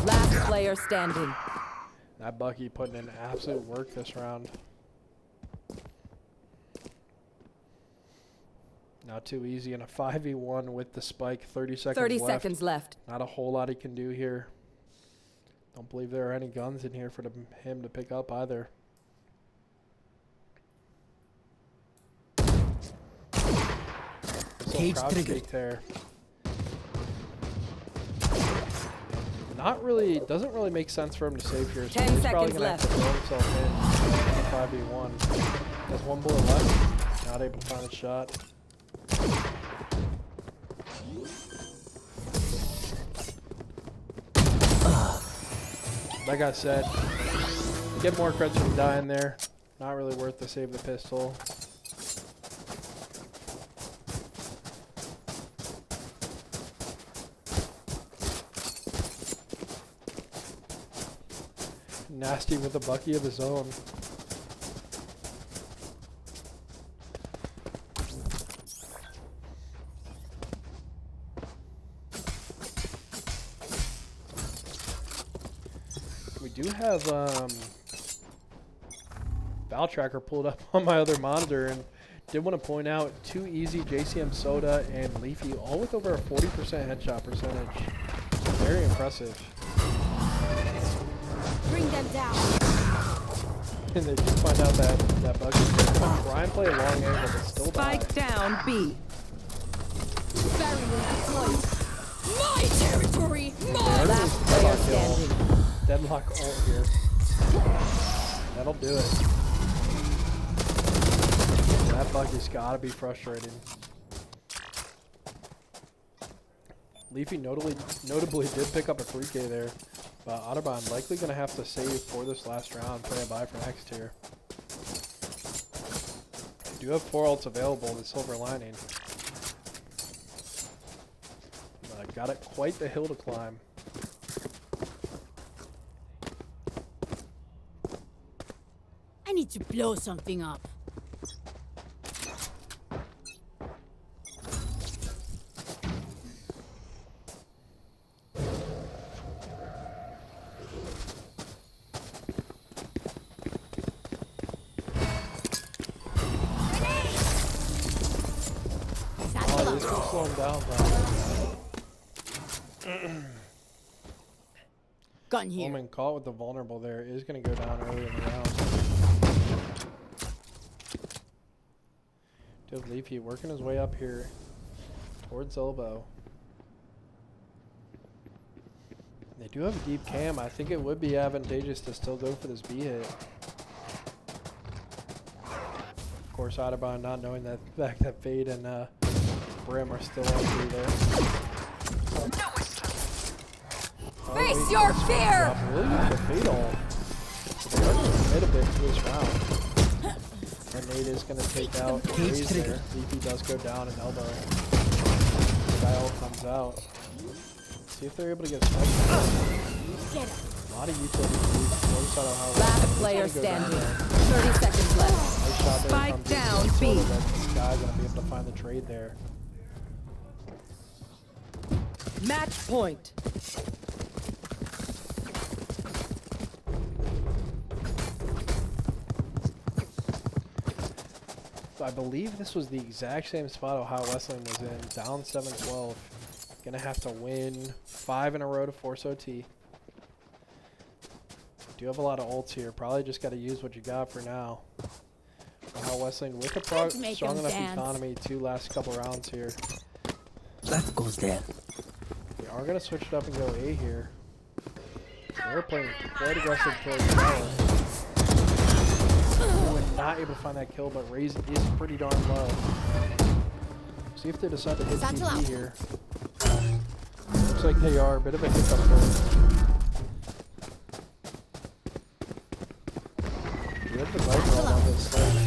Last player standing. That Bucky putting in absolute work this round. Not too easy in a 5v1 with the spike. 30 seconds left. Not a whole lot he can do here. Don't believe there are any guns in here for him to pick up either. Cage triggered. There. Not really, doesn't really make sense for him to save here. So 10 he's probably seconds gonna have to throw himself in 5v1. Has one bullet left. Not able to find a shot. Like I said, get more creds from dying there. Not really worth to save the pistol. Nasty with a Bucky of his own. We do have Val Tracker pulled up on my other monitor, and did want to point out 2 easy JCM Soda and Leafy, all with over a 40% headshot percentage. Very impressive. Bring them down. And they do find out that bug is going to try and play a long angle, but still Spike down B. Barrier deployed. My territory. My. Last player standing. Deadlock ult here. That'll do it. That Buggy's gotta be frustrating. Leafy notably did pick up a 3K there, but Otterbein likely going to have to save for this last round, play a buy for next tier. Do have 4 ults available, the silver lining. Got it quite the hill to climb. I need to blow something up. Oh, this will slow him down, though. Gun here. Omen caught with the vulnerable there is going to go down early in the round. Dude, Leafy working his way up here towards elbow. They do have a deep cam. I think it would be advantageous to still go for this B hit. Of course, Otterbein not knowing that fact that Fade and Brim are still on B there. Face your fear! Really good for Fatal. They are going to commit a bit to this round. And Nate is going to take out Raze there. VP does go down and elbow. Dial comes out. See if they're able to get sniped. A lot of utility. Last player standing. 30 seconds left. Nice shot there. Spike down, B. This guy's going to be able to find the trade there. Match point. I believe this was the exact same spot Ohio Wesleyan was in, down 7-12. Gonna have to win 5 in a row to force OT. Do have a lot of ults here. Probably just got to use what you got for now. Ohio Wesleyan with a strong enough economy to last couple rounds here. That goes there. They are gonna switch it up and go A here. They're playing quite aggressive towards tower. Not able to find that kill, but Raze is pretty darn low. See if they decide to hit TP here. Looks like they are. A bit of a hiccup there. We have the Viper all on this side.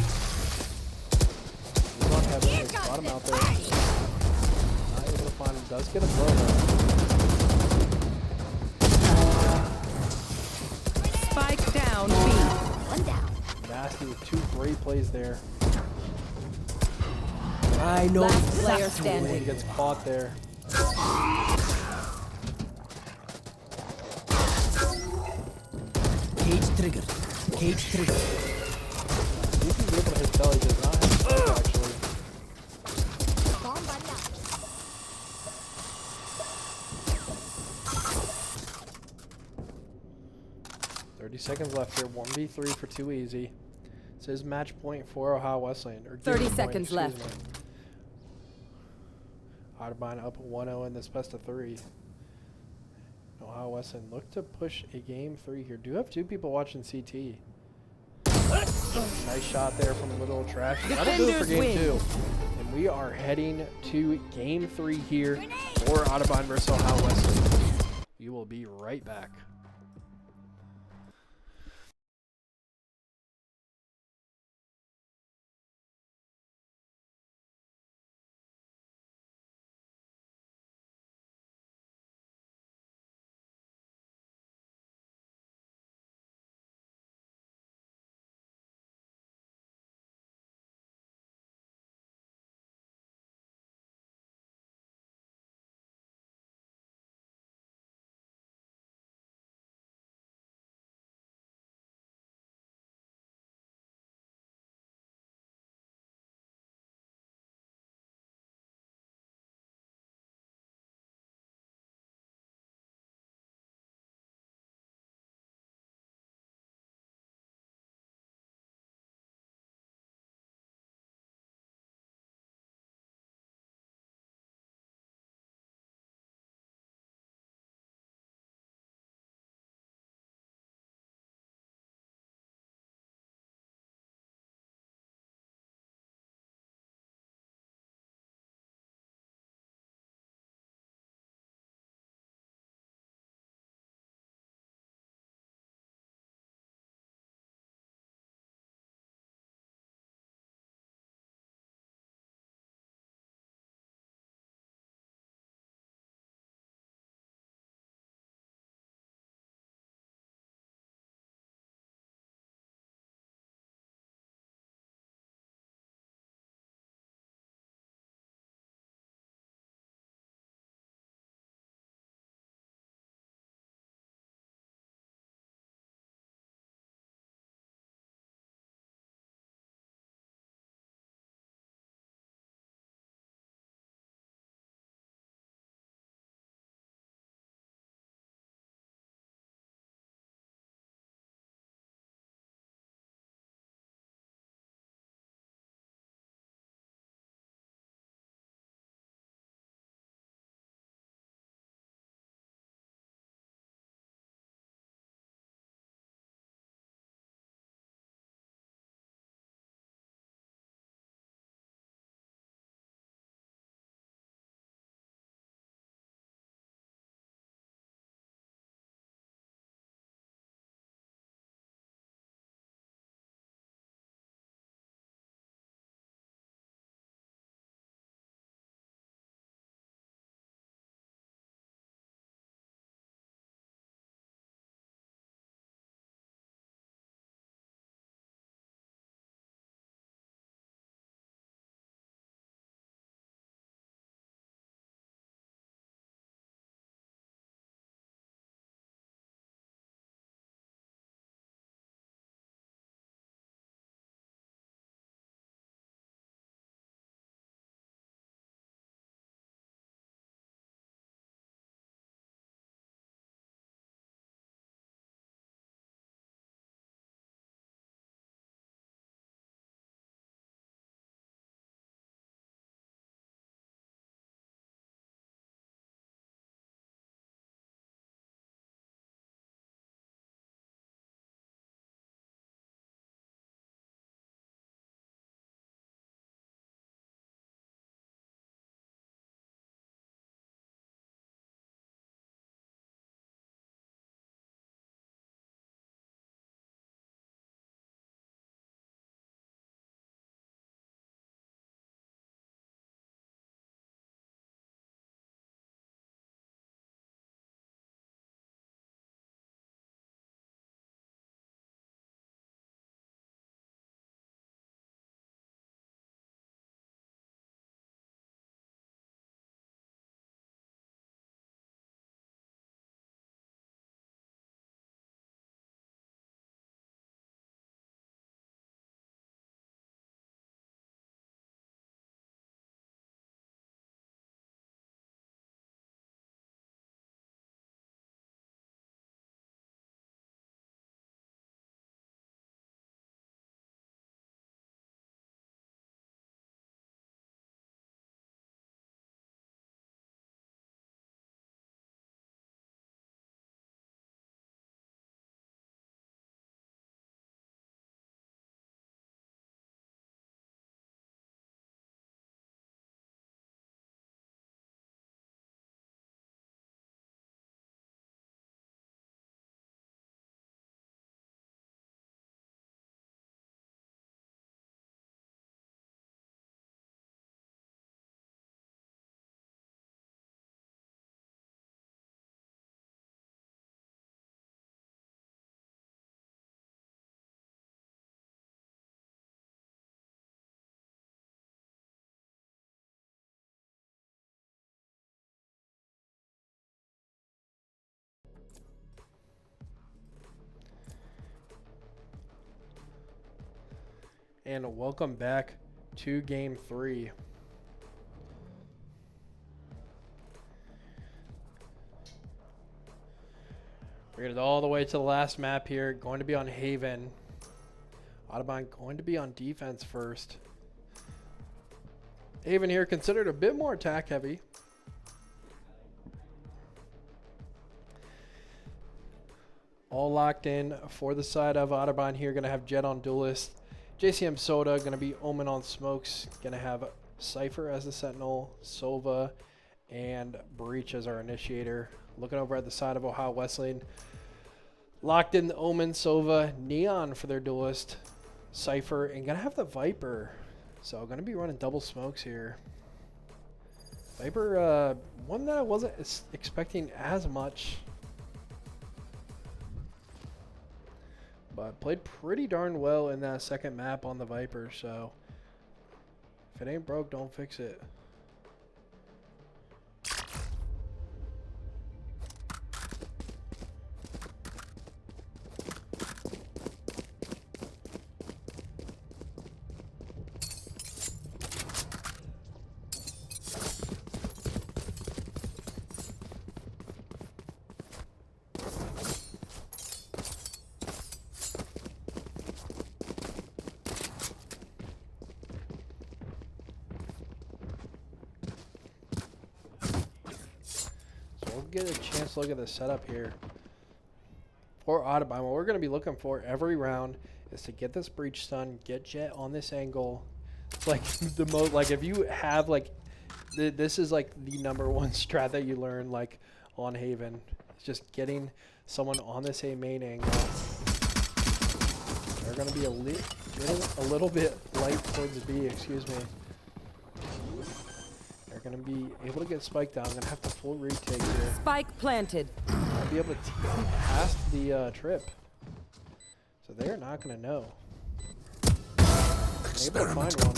He's on heaven. They spot him out there. Not able to find him. Does get a blow though. Spike down, B. One down. Nasty with 2 great plays there. I know. Last player He standing. gets caught there. Cage trigger. Cage trigger. He can be able to hit Telly. He does not have to fight, actually. Bomb buddy out. 30 seconds left here. 1v3 for too easy. This is match point for Ohio Wesleyan. Or 30 game point, seconds excuse left. me. Otterbein up 1-0 in this best of 3. Ohio Wesleyan look to push a game 3 here. Do have 2 people watching CT. Nice shot there from Little Trash. That'll do it for Defenders game win. 2. And we are heading to game 3 here for Otterbein versus Ohio Wesleyan. We will be right back. and welcome back to Game 3. We're going to go all the way to the last map here. Going to be on Haven. Otterbein going to be on defense first. Haven here considered a bit more attack heavy. All locked in for the side of Otterbein here. Going to have Jet on Duelist. JCM Soda going to be Omen on Smokes. Going to have Cypher as the Sentinel. Sova and Breach as our initiator. Looking over at the side of Ohio Weseylan. Locked in the Omen, Sova, Neon for their Duelist. Cypher, and going to have the Viper. So going to be running double smokes here. Viper, one that I wasn't expecting as much. But played pretty darn well in that second map on the Viper, so if it ain't broke, don't fix it. We'll get a chance to look at the setup here for Otterbein. What we're going to be looking for every round is to get this breach stun, get Jet on this angle. It's like the most, like if you have like, this is like the #1 strat that you learn like on Haven. It's just getting someone on this A main angle. They're going to be a little bit light towards B, excuse me. They're going to be able to get spiked down. I'm going to have to full retake here. Spike planted. I'll be able to TP past the trip. So they're not going to know. Able to find one.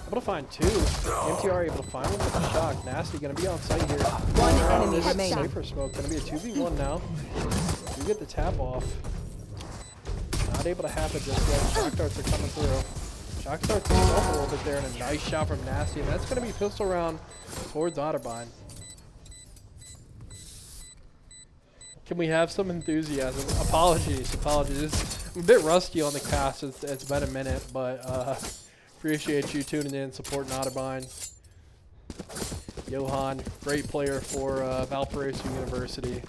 Able to find two. MTR able to find one with a shock. Nasty going to be on site here. One enemy remaining. Cypher smoke. Going to be a 2v1 now. You get the tap off. Not able to happen just yet. Shock darts are coming through. Shock starts himself a little bit there, and a nice shot from Nasty, and that's going to be pistol round towards Otterbein. Can we have some enthusiasm? Apologies. I'm a bit rusty on the cast. It's been a minute, but appreciate you tuning in, supporting Otterbein. Johan, great player for Valparaiso University.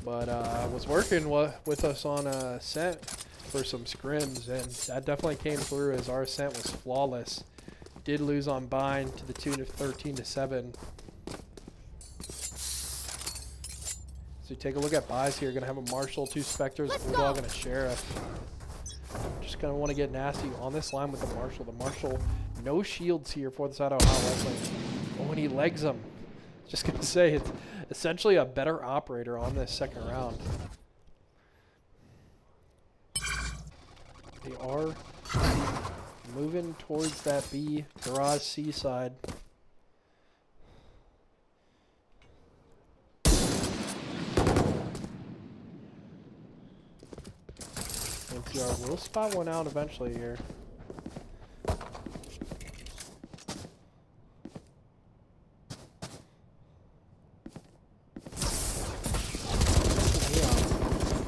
But was working with us on a set for some scrims, and that definitely came through as our ascent was flawless. Did lose on bind to the tune of 13-7. So take a look at buys here. Gonna have a Marshall, 2 Spectres, Bulldog, and a Sheriff. Just gonna want to get nasty on this line with the Marshall. The Marshall, no shields here for the side of Ohio Weseylan. Oh, when he legs them. Just gonna say it's essentially a better operator on this second round. They are moving towards that B garage C side. NTR will spot one out eventually here.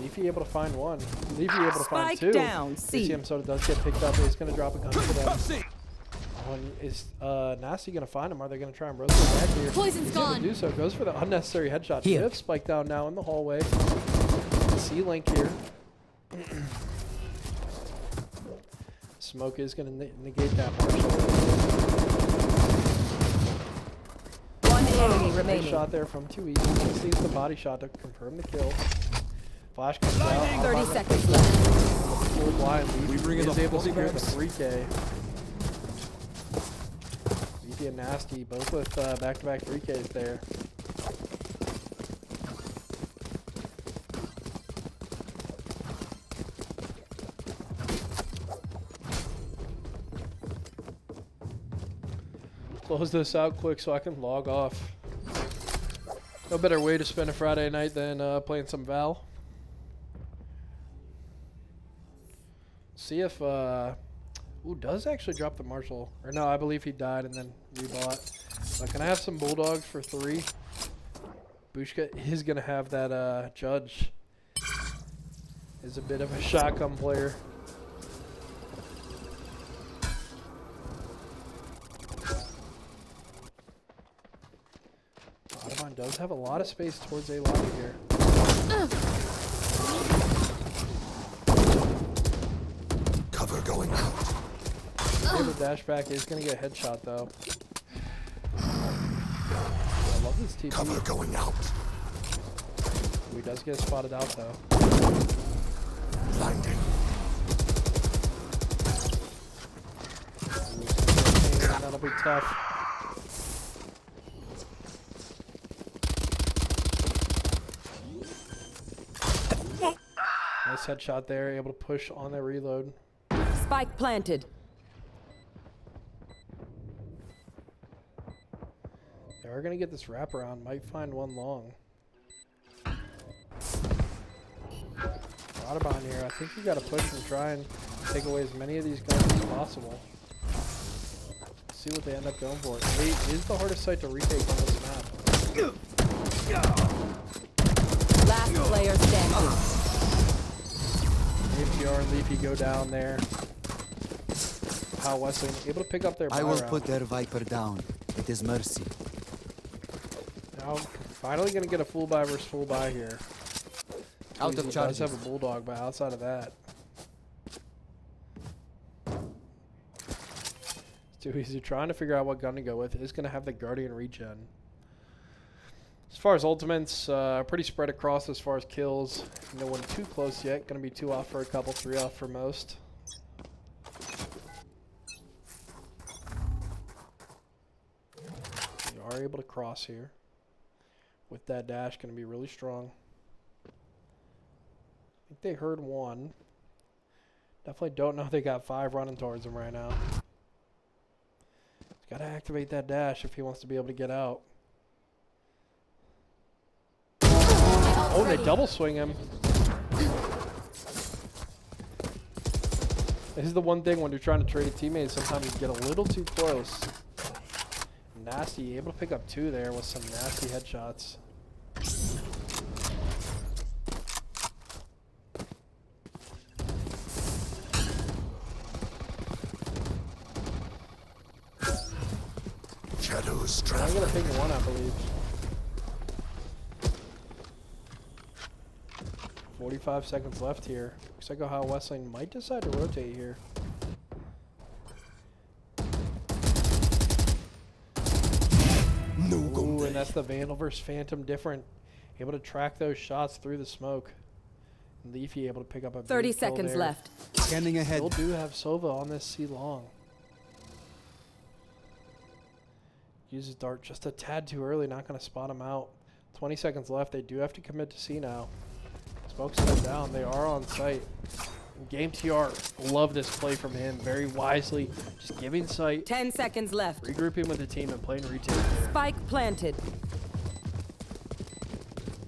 Leafy able to find one. Leafy able to find two. Down, C. JCM Soda does get picked up. He's going to drop a gun for them. Oh, and is Nasty going to find him? Are they going to try and roast him back here? Poison's gone. Do so. Goes for the unnecessary headshot. Here. Swift spike down now in the hallway. C-Link here. Smoke is going to negate that Marshall. One enemy Nice remaining. shot there from 2E. Just needs the body shot to confirm the kill. Flash comes out. 30 seconds left. Full blind. We bring in is the able to full secure the maps. 3K. VP and Nasty both with back-to-back 3Ks there. Close this out quick so I can log off. No better way to spend a Friday night than playing some Val. See if ooh, does actually drop the Marshall. Or no, I believe he died and then rebought. But can I have some Bulldogs for 3? Bushka is gonna have that Judge. Is a bit of a shotgun player. Otterbein does have a lot of space towards a lobby here. Cover going out. The dash back is gonna get a headshot though. I love this TP. Cover going out. He does get spotted out though. Blinding. That'll be tough. Nice headshot there, able to push on their reload. Spike planted. They are gonna get this wraparound, might find one long. Otterbein here, I think you gotta push and try and take away as many of these guns as possible. See what they end up going for. 8 is the hardest site to retake on this map. Last player standing. APR and Leafy go down there. How Weseylan able to pick up their buy I will round. put their Viper down. It is mercy. Now, finally gonna get a full buy versus full buy here. Out of He charges. does have a Bulldog, but outside of that, it's too easy. Trying to figure out what gun to go with. Is gonna have the Guardian regen. As far as ultimates, pretty spread across as far as kills. No one too close yet. Gonna be 2 off for a couple, 3 off for most. You are able to cross here. With that dash, gonna be really strong. I think they heard 1. Definitely don't know they got 5 running towards him right now. He's got to activate that dash if he wants to be able to get out. Oh, they double swing him. This is the one thing when you're trying to trade a teammate, sometimes you get a little too close. Nasty, able to pick up 2 there with some nasty headshots. Shadows I'm traveling. gonna pick 1, I believe. 45 seconds left here. Looks like how Weseylan might decide to rotate here. No Ooh, go and that's the Vandal versus Phantom different. Able to track those shots through the smoke. And Leafy able to pick up a 30 big kill seconds there. left. Scanning ahead. Still do have Sova on this C long. Uses dart just a tad too early, not going to spot him out. 20 seconds left. They do have to commit to C now. Smoke's still down. They are on site. Game TR, love this play from him. Very wisely, just giving sight, 10 seconds left. regrouping with the team, and playing retake here. Spike planted.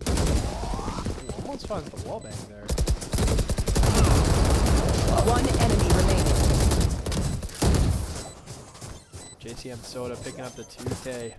Ooh, almost finds the wall bang there. 1 enemy remaining. JTM Soda picking up the 2K.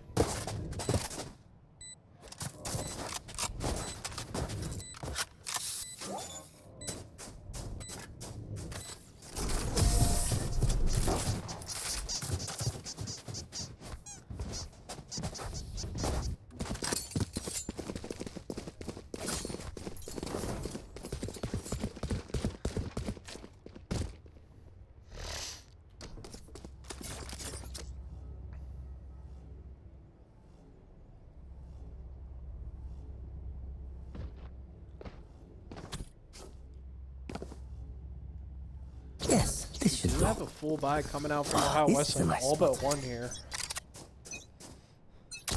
Yes, this should We do. have a full buy coming out from Ohio This is a Weseylan, nice all but 1 here.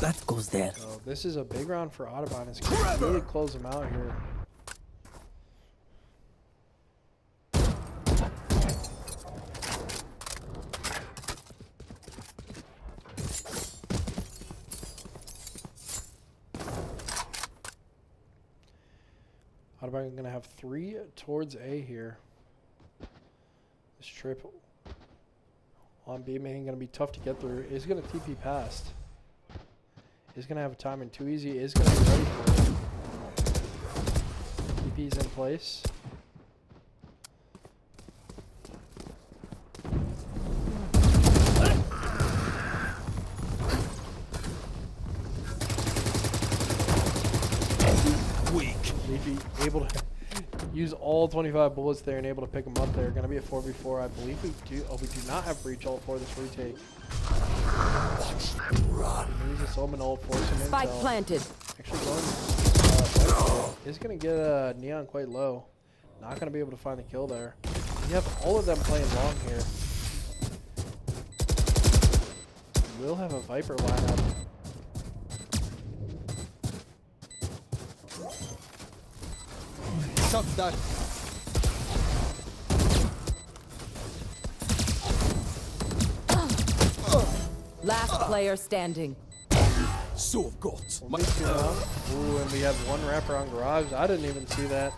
That goes there. So this is a big round for Otterbein. It's going to really close him out here. Otterbein going to have 3 towards A here. trip on B main, going to be tough to get through. Is going to TP past. Is going to have a timing too easy. Is going to be ready for it. TP's in place. Weak. Leafy able to use all 25 bullets there and able to pick them up there. Going to be a 4v4. I believe we do. Oh, we do not have breach ult for this retake. Watch them run. Use this omen ult for some Spike intel. planted. Actually going is going to get Neon quite low. Not going to be able to find the kill there. You have all of them playing long here. We'll have a Viper lineup. Shot that. Last player standing. So got. Ooh, and we have one wraparound garage. I didn't even see that.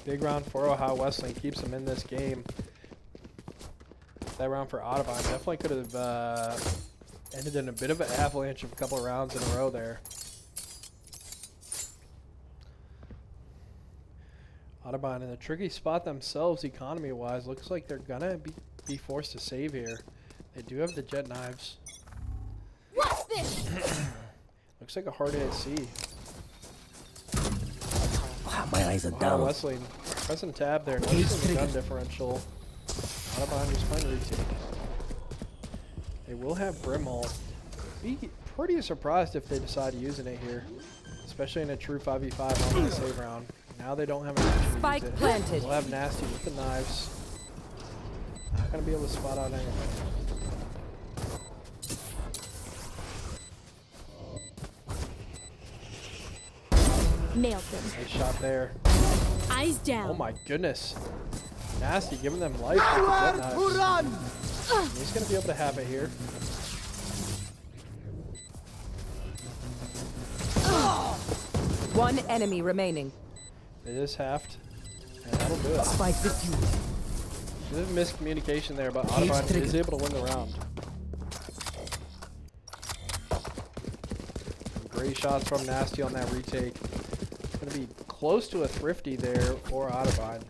Big round for Ohio Wesleyan keeps them in this game. That round for Otterbein definitely could have ended in a bit of an avalanche of a couple of rounds in a row there. Otterbein in a tricky spot themselves economy-wise. Looks like they're gonna be forced to save here. They do have the jet knives. What's this? Looks like a hard hit C. Wow, my eyes are Ohio down. Wesleyan pressing tab there. Noticing the gun differential. Otterbein just playing retake. They will have Brimhole. Be pretty surprised if they decide using it here, especially in a true 5v5 on the save round. Now they don't have an option to Spike use it. planted. They'll have Nasty with the knives. Not gonna be able to spot out anything. Nailed them. Nice shot there. Eyes down. Oh my goodness. Nasty giving them life with the jet knives. He's gonna be able to have it here. One enemy remaining. It is halved. And that'll do it. Spike with you. There's a miscommunication there, but Otterbein is able to win the round. Some great shots from Nasty on that retake. It's going to be close to a thrifty there for Otterbein.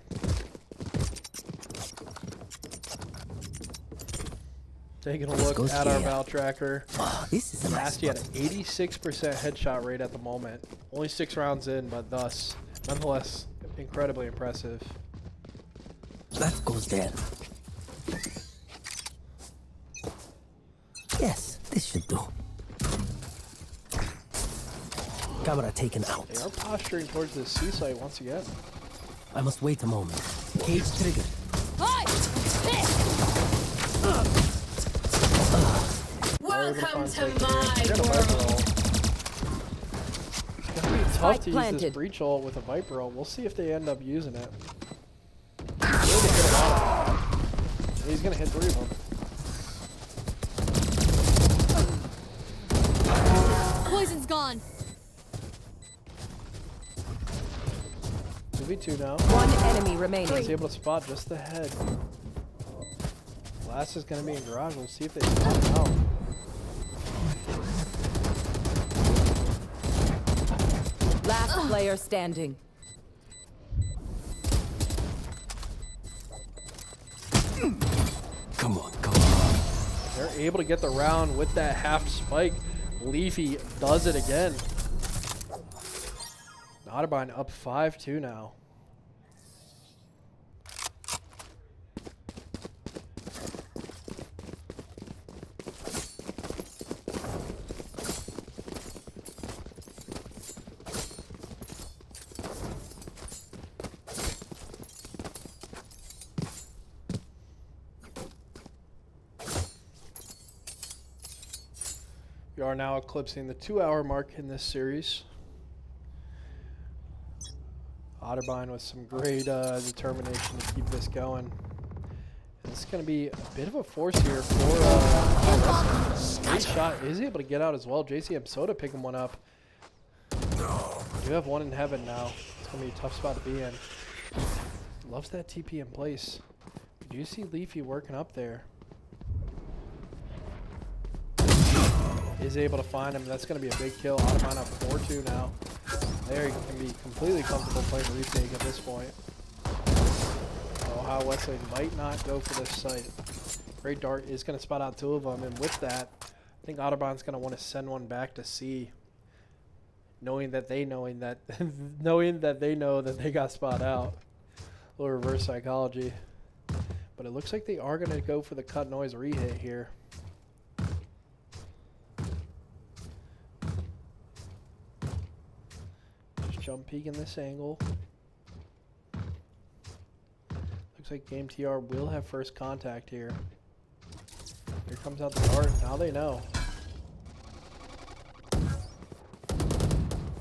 Taking a look at our Val tracker. Oh, this is a nice Nasty had spot. an 86% headshot rate at the moment. Only 6 rounds in, but thus, nonetheless, incredibly impressive. That goes there. Yes, this should do. Camera taken out. They are posturing towards the C site once again. I must wait a moment. Cage triggered. Hi! Welcome to my world. It's gonna be tough to use this planted. breach ult with a Viper ult. We'll see if they end up using it. Really hit a lot of them. He's gonna hit 3 of them. Poison's gone. 2v2 now. One enemy remaining. He's able to spot just the head. Last is gonna be in garage. We'll see if they spot him out. Last player standing. Come on, come on. They're able to get the round with that half spike. Leafy does it again. Otterbein up 5-2 now. We are now eclipsing the 2-hour mark in this series. Otterbein with some great determination to keep this going. This is going to be a bit of a force here for Weseylan. Great shot. Is able to get out as well. JCM Soda picking one up. We do have one in heaven now. It's going to be a tough spot to be in. Loves that TP in place. We do see Leafy working up there. Is able to find him. That's going to be a big kill. Otterbein up 4-2 now. There he can be completely comfortable playing retake at this point. Ohio Weseylan might not go for this site. Great Dart is going to spot out 2 of them, and with that, I think Otterbein's going to want to send one back to C, knowing that they know that they got spot out. A little reverse psychology, but it looks like they are going to go for the cut noise re-hit here. Just jump peek in this angle. Looks like Game TR will have first contact here. Here comes out the dart. Now they know.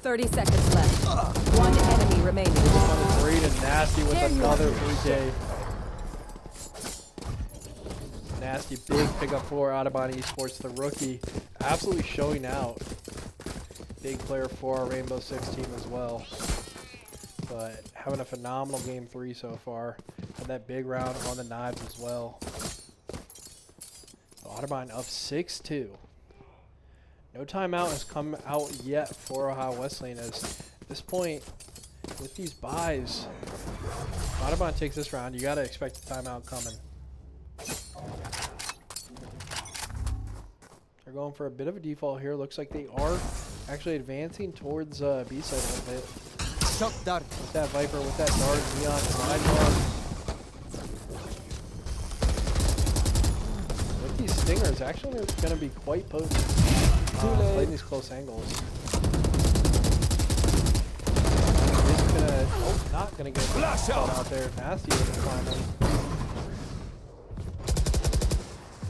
30 seconds left. One enemy remaining. Great and Nasty with another 3K. Nasty big pickup for Otterbein Esports, the rookie. Absolutely showing out. Big player for our Rainbow Six team as well. But having a phenomenal game 3 so far. Had that big round on the knives as well. So Otterbein up 6-2. No timeout has come out yet for Ohio Weseylan, as at this point, with these buys, if Otterbein takes this round, you got to expect a timeout coming. They're going for a bit of a default here. Looks like they are actually advancing towards B side a little bit. With that Viper, with that Dart, Neon, Slide. With these Stingers, actually it's going to be quite potent. Playing these close angles. He's gonna, not gonna get out there. Nasty able to find him.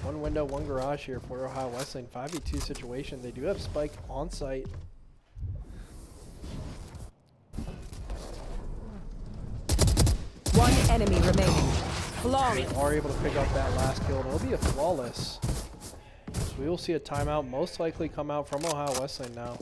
One window, one garage here for Ohio Weseylan. 5v2 situation. They do have Spike on site. One enemy remaining. Flawless. They are able to pick up that last kill, and it'll be a flawless. So we will see a timeout most likely come out from Ohio Weseylan now.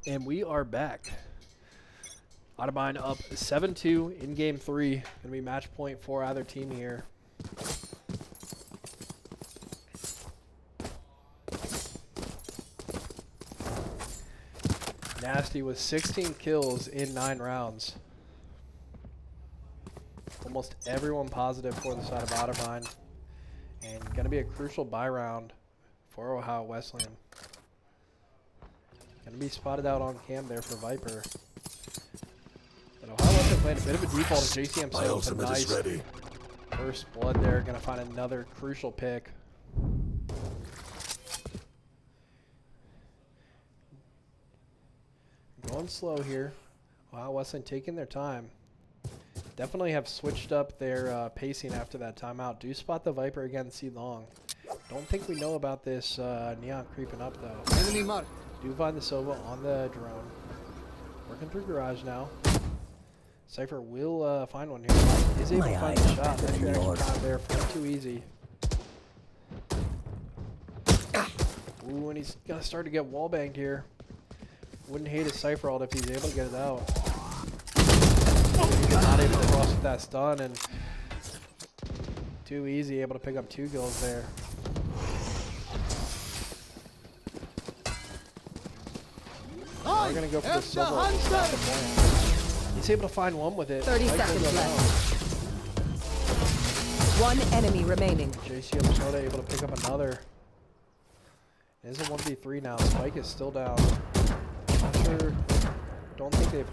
And we are back. Otterbein up 7-2 in game 3. Gonna be match point for either team here. Nasty with 16 kills in 9 rounds. Almost everyone positive for the side of Otterbein. And gonna be a crucial buy round for Ohio Weseylan. Gonna be spotted out on cam there for Viper. But Ohio Weseylan playing a bit of a default of JCM, so it's a nice first blood there. Gonna find another crucial pick. Going slow here. Ohio Weseylan taking their time. Definitely have switched up their pacing after that timeout. Do spot the Viper again, see long. Don't think we know about this Neon creeping up though. Enemy mark. Do find the Sova on the drone. Working through garage now. Cypher will find one here. Is able to find the shot. That should actually not there. Far too easy. Ooh, and he's gonna start to get wall banged here. Wouldn't hate his Cypher ult if he's able to get it out. Not able to cross with that stun, and too easy, able to pick up 2 kills there. We're gonna go for the silver. He's able to find one with it. 30 seconds left. 1 enemy remaining. JCM Soda able to pick up another. It is a 1v3 now. Spike is still down. Not sure. Don't think they've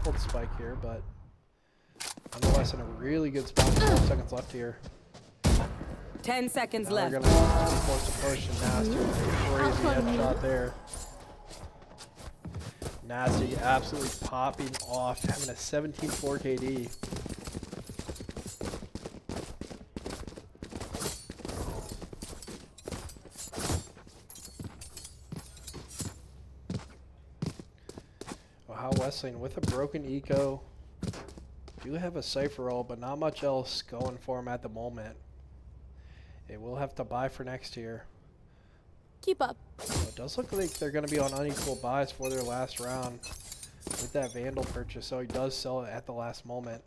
held Spike here, but nonetheless in a really good spot. 12 seconds left here. 10 seconds Now left. they're gonna be forced to push, and Nasty with a crazy headshot there. Nasty absolutely popping off, having a 17-4 KD. Weseylan with a broken eco. Do have a Cypher roll, but not much else going for him at the moment. They will have to buy for next year. Keep up. So it does look like they're going to be on unequal buys for their last round with that Vandal purchase, so he does sell it at the last moment.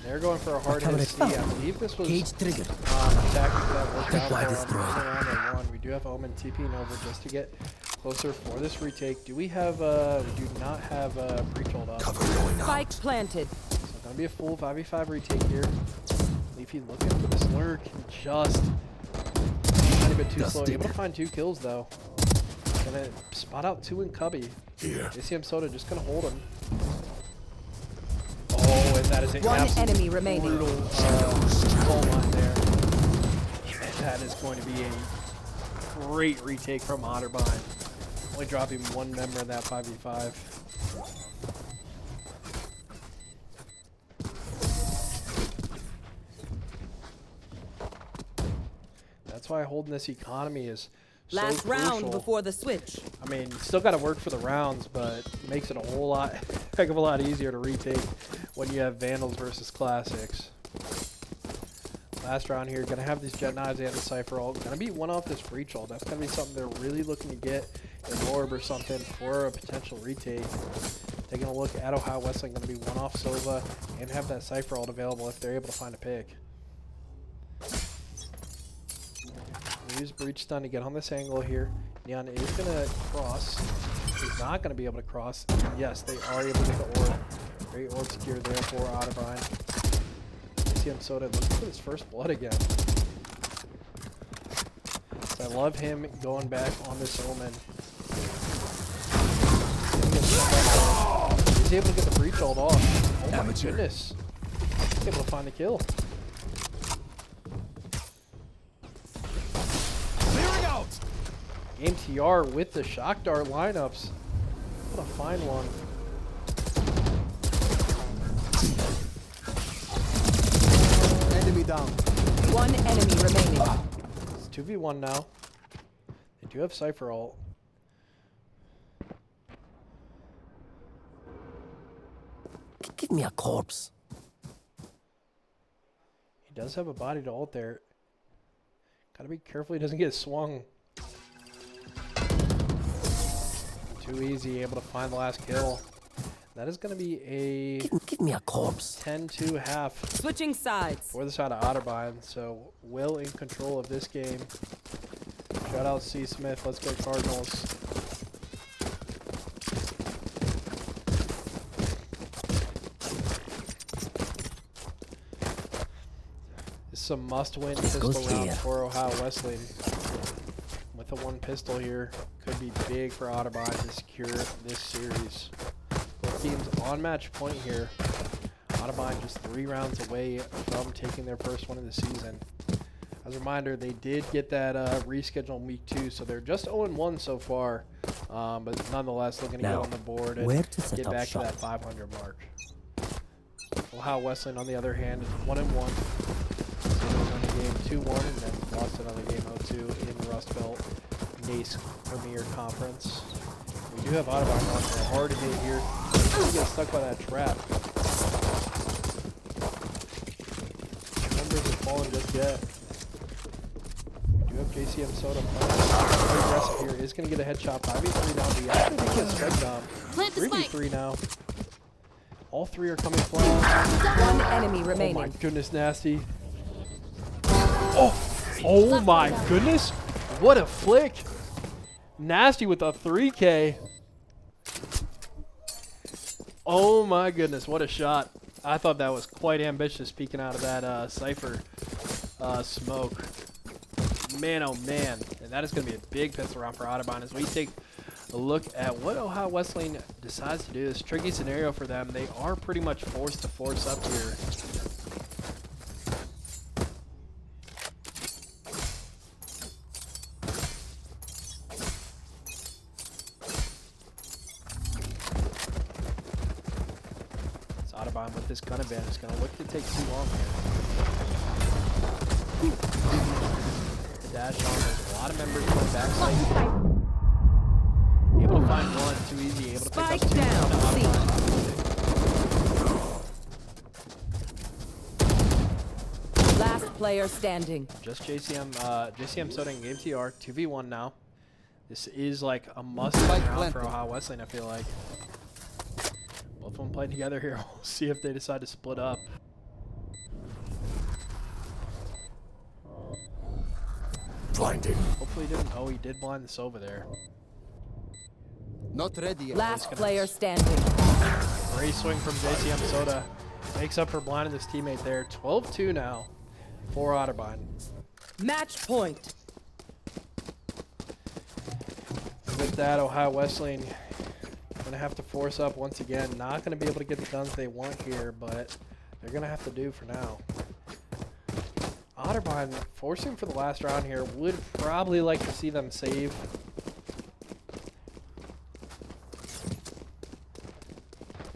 They're going for a hard hit C. I believe this was tactic that worked out for them in round they won. We do have Omen TPing over just to get closer for this retake. Do we have, we do not have a breach hold up. Spike planted. So it's going to be a full 5v5 retake here. Leafy looking for this lurk and just a tiny bit too slow. Able to find 2 kills though. Gonna spot out 2 in Cubby. JCM Soda just going to hold him. Oh, and that is an 1 enemy remaining. Brutal goal line there. And that is going to be a great retake from Otterbein. Only dropping 1 member in that 5v5. That's why holding this economy is so Last round crucial. before the switch. I mean, you still got to work for the rounds, but it makes it a whole lot, heck of a lot easier to retake when you have Vandals versus Classics. Last round here, gonna have these Jet Knives and the Cypher ult. Gonna be one off this breach ult. That's gonna be something they're really looking to get an orb or something for a potential retake. Taking a look at Ohio Weseylan, gonna be one off Sova and have that Cypher ult available if they're able to find a pick. Use breach stun to get on this angle here. Neon is gonna cross. He's not gonna be able to cross. Yes, they are able to get the orb. Great orb secure there for Otterbein. JCM Soda looking for his first blood again. So I love him going back on this Omen. He's able to get the breach ult off. Oh my goodness. He's able to find the kill. Game TR with the shock dart lineups. Able to find one. Enemy down. 1 enemy remaining. It's 2v1 now. They do have Cypher ult. Give me a corpse. He does have a body to ult there. Gotta be careful he doesn't get swung. Too easy, able to find the last kill. That is going to be a Give me a corpse. 10-2-half Switching sides. for the side of Otterbein. So Will in control of this game. Shout out C. Smith. Let's go Cardinals. This is some must-win pistol rounds for Ohio Weseylan. With the 1 pistol here, could be big for Otterbein to secure this series. Both teams on match point here. Otterbein just 3 rounds away from taking their first one of the season. As a reminder, they did get that reschedule in week 2, so they're just 0-1 so far. But nonetheless, looking to get on the board and get back to that 500 mark. Ohio Weseylan, on the other hand, is 1-1. So they won the game 2-1 and then lost another game 0-2 in the Rust Belt NACE Premier Conference. We do have Otterbein on for a hard hit here. He gets stuck by that trap. Numbers have fallen just yet. We do have JCM Soda playing very aggressive here. Is going to get a headshot. 5v3 now. We actually think he has strike down. 3v3 now. All three are coming from. One enemy Oh my remaining. goodness, Nasty. Oh my goodness. What a flick. Nasty with a 3K. Oh my goodness, what a shot. I thought that was quite ambitious peeking out of that Cypher smoke. Man, oh man. And that is going to be a big pistol round for Otterbein as we take a look at what Ohio Wesleyan decides to do. This tricky scenario for them. They are pretty much forced to force up here. So Otterbein with this gun advantage is going to look to take too long here. The dash on, there's a lot of members on the backside. Able to find one, too easy. Able to pick up Spike two. down. Last player standing. Just JCM Soda and Game TR, 2v1 now. This is like a must-win round for Ohio Wesleyan, I feel like. Both of them playing together here. We'll see if they decide to split up. Blinding. Hopefully he didn't. Oh, he did blind this over there. Not ready yet. Last player standing. Great swing from JCM Soda. Makes up for blinding his teammate there. 12-2 now for Otterbein. Match point. With that, Ohio Wesleyan going to have to force up once again. Not going to be able to get the guns they want here, but they're going to have to do for now. Otterbein forcing for the last round here. Would probably like to see them save.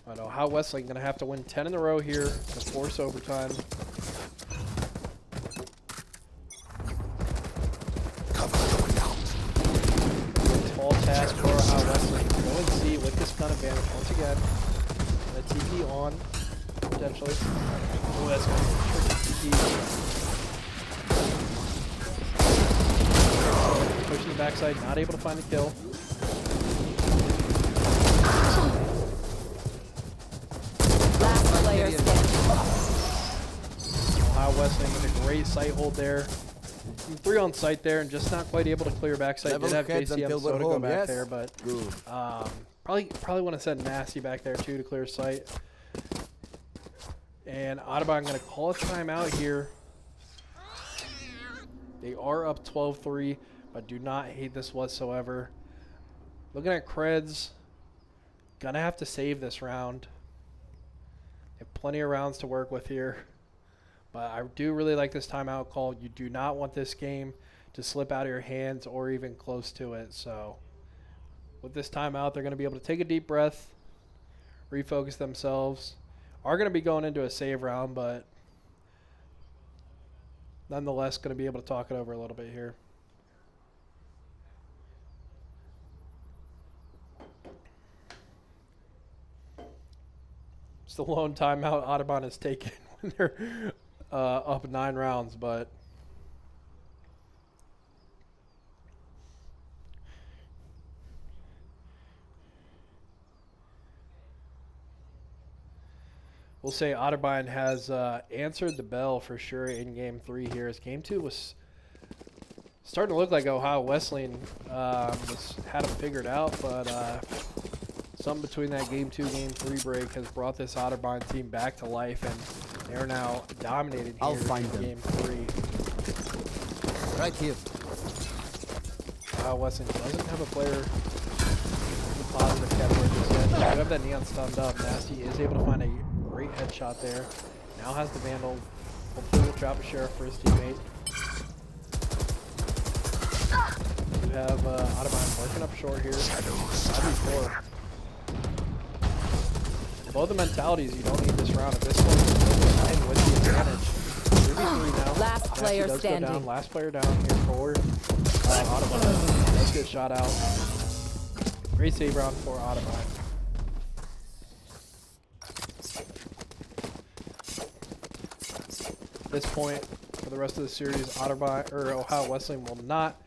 But Ohio Wesleyan going to have to win 10 in a row here to force overtime. Tall task for Ohio Wesleyan. Go and see with this gun advantage once again. A TP on, potentially. Oh, that's going to be a tricky TP. Pushing the backside, not able to find the kill. Last player standing. Ohio Wesleyan with a great sight hold there. 3 on sight there and just not quite able to clear backside. Did have JCM Soda go back there, but probably want to send Nasty back there too to clear sight. And Otterbein going to call a timeout here. They are up 12-3, but do not hate this whatsoever. Looking at creds, gonna have to save this round. They have plenty of rounds to work with here. But I do really like this timeout call. You do not want this game to slip out of your hands or even close to it. So with this timeout, they're going to be able to take a deep breath, refocus themselves. Are going to be going into a save round, but nonetheless going to be able to talk it over a little bit here. It's the lone timeout Otterbein has taken when they're up 9 rounds, but we'll say Otterbein has answered the bell for sure in Game 3 here. As Game 2 was starting to look like Ohio Wesleyan had them figured out, but something between that Game 2, Game 3 break has brought this Otterbein team back to life, and they're now dominating here in Game 3. Right here. Ohio Wesleyan doesn't have a player in the positive category just yet. They do have that Neon stunned up. Nasty is able to find a great headshot there. Now has the Vandal. Hopefully will drop a sheriff for his teammate. You have Otterbein working up short here. 5v4. Both the mentalities, you don't need this round. At this point, you're with the advantage. 3v3 now. Last player does standing. Go down. Last player down here for Otterbein. Let's get shot out. Great save round for Otterbein. At this point, for the rest of the series, Otterbein or Ohio Wesleyan will not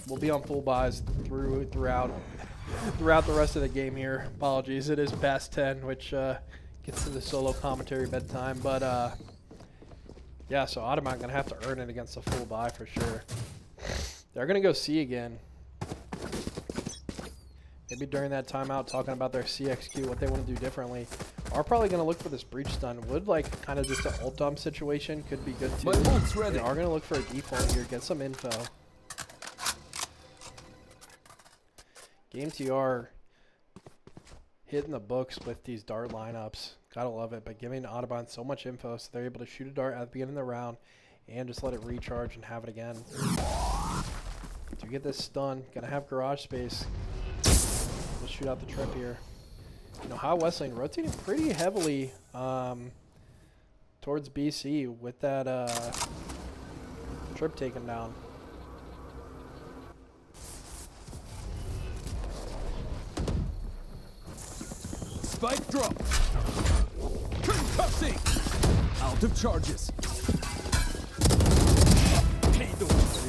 will be on full buys throughout. throughout the rest of the game here. Apologies, it is past 10, which gets to the solo commentary bedtime. But yeah, so Otterbein gonna have to earn it against a full buy for sure. They're gonna go C again. Maybe during that timeout, talking about their CXQ, what they want to do differently. Are probably gonna look for this breach stun. Would like kind of just an ult dump situation could be good too. They are gonna look for a default here, get some info. Game TR hitting the books with these dart lineups. Gotta love it, but giving Otterbein so much info so they're able to shoot a dart at the beginning of the round and just let it recharge and have it again. To get this stun, gonna have garage space. We'll shoot out the trip here. You know, how Weseylan rotating pretty heavily towards BC with that trip taken down. Spike drop. Concussing. Out of charges.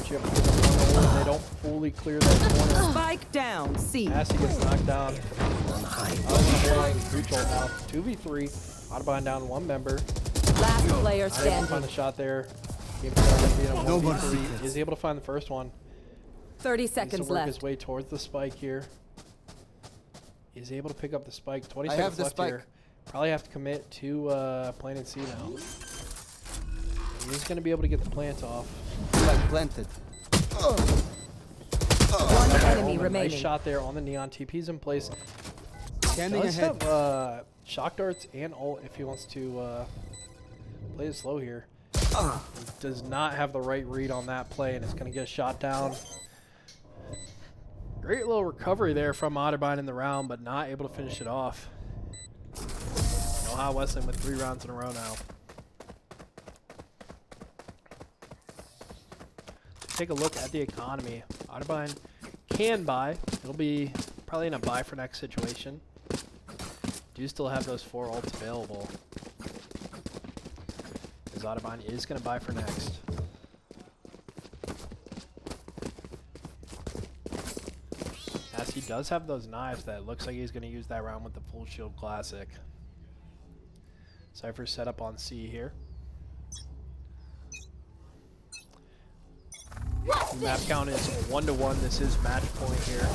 They don't fully clear that corner. Spike down, C. Nasty gets knocked down. Breach ult now. 2v3. Otterbein down one member. Last player Not able to standing. find a shot there. Game started being a 1v3. He's able to find the first one. 30 Needs to seconds work his left. way towards the spike here. He's able to pick up the spike. 20 I seconds have the left spike. here. Probably have to commit to planting C now. And he's going to be able to get the plant off. Spike planted. One enemy Nice remaining. shot there on the neon. TP's in place. Scanning Does ahead. have shock darts and ult if he wants to play it slow here. Does not have the right read on that play, and it's going to get shot down. Great little recovery there from Otterbein in the round, but not able to finish it off. You know how Weseylan with 3 rounds in a row now. Take a look at the economy. Otterbein can buy. It'll be probably in a buy for next situation. Do still have those 4 ults available. Because Otterbein is going to buy for next. As he does have those knives that looks like he's going to use that round with the full shield classic. Cypher set up on C here. Map count is 1-1. This is match point here.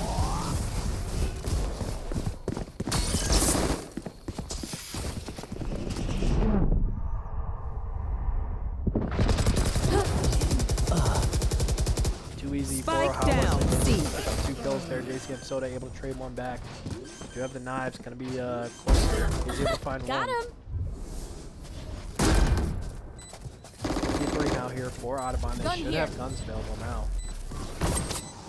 Too easy for Spike how down, Weseylan C. pick up 2 kills there. JC and Soda able to trade 1 back. Do have the knives. Gonna be close here. He's able to find Got 1. him. 3 now here for Otterbein. They Gun should here. have guns available now.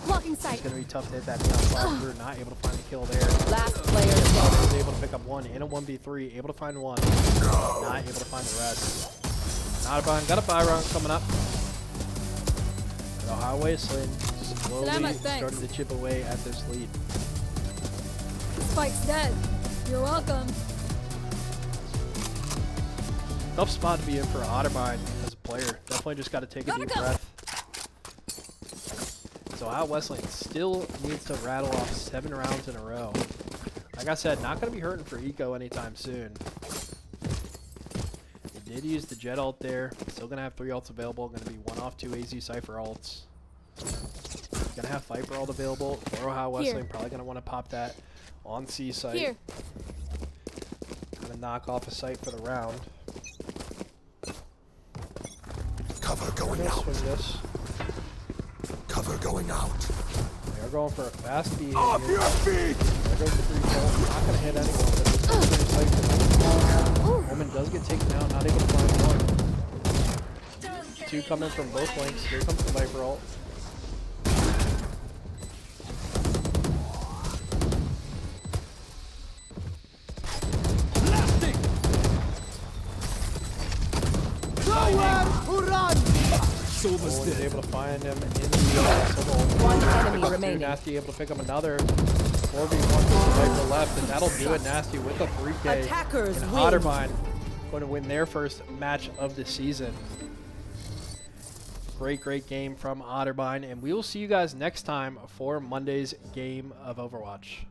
Blocking It's sight. gonna be tough to hit that neon flag through. Not able to find the kill there. Last player standing. Was able to pick up 1 in a 1v3. Able to find 1. Not able to find the rest. Otterbein got a buy round coming up. The highway Weseylan slowly Salamat, thanks. starting to chip away at this lead. Spike's dead. You're welcome. Tough spot to be in for Otterbein as a player. Definitely just got to take a deep breath. So how Weseylan still needs to rattle off 7 rounds in a row. Like I said, not going to be hurting for Eco anytime soon. They did use the Jet ult there. Still going to have 3 ults available. Going to be 1 off 2 AZ Cypher ults. Going to have Viper ult available. Or how Weseylan probably going to want to pop that on C site. Here. Kind of knock off a site for the round. Cover going We're gonna out. swing this. Cover going out. They're going for a fast B. Off here. your feet! There goes the 3 kill. Not going to hit anyone, but this is pretty safe. Woman does get taken out, not able to find 1. 2 coming from both flanks. Here comes the Viper ult. Blasting! Nowhere to run! Silver's Was dead. able to find him in the One Pick enemy up 2. remaining. Nasty able to pick up another 4v1 with the Viper left, and that'll do it. Nasty with a 3K. Attackers And win. Otterbein going to win their first match of the season. Great game from Otterbein, and we will see you guys next time for Monday's game of Overwatch.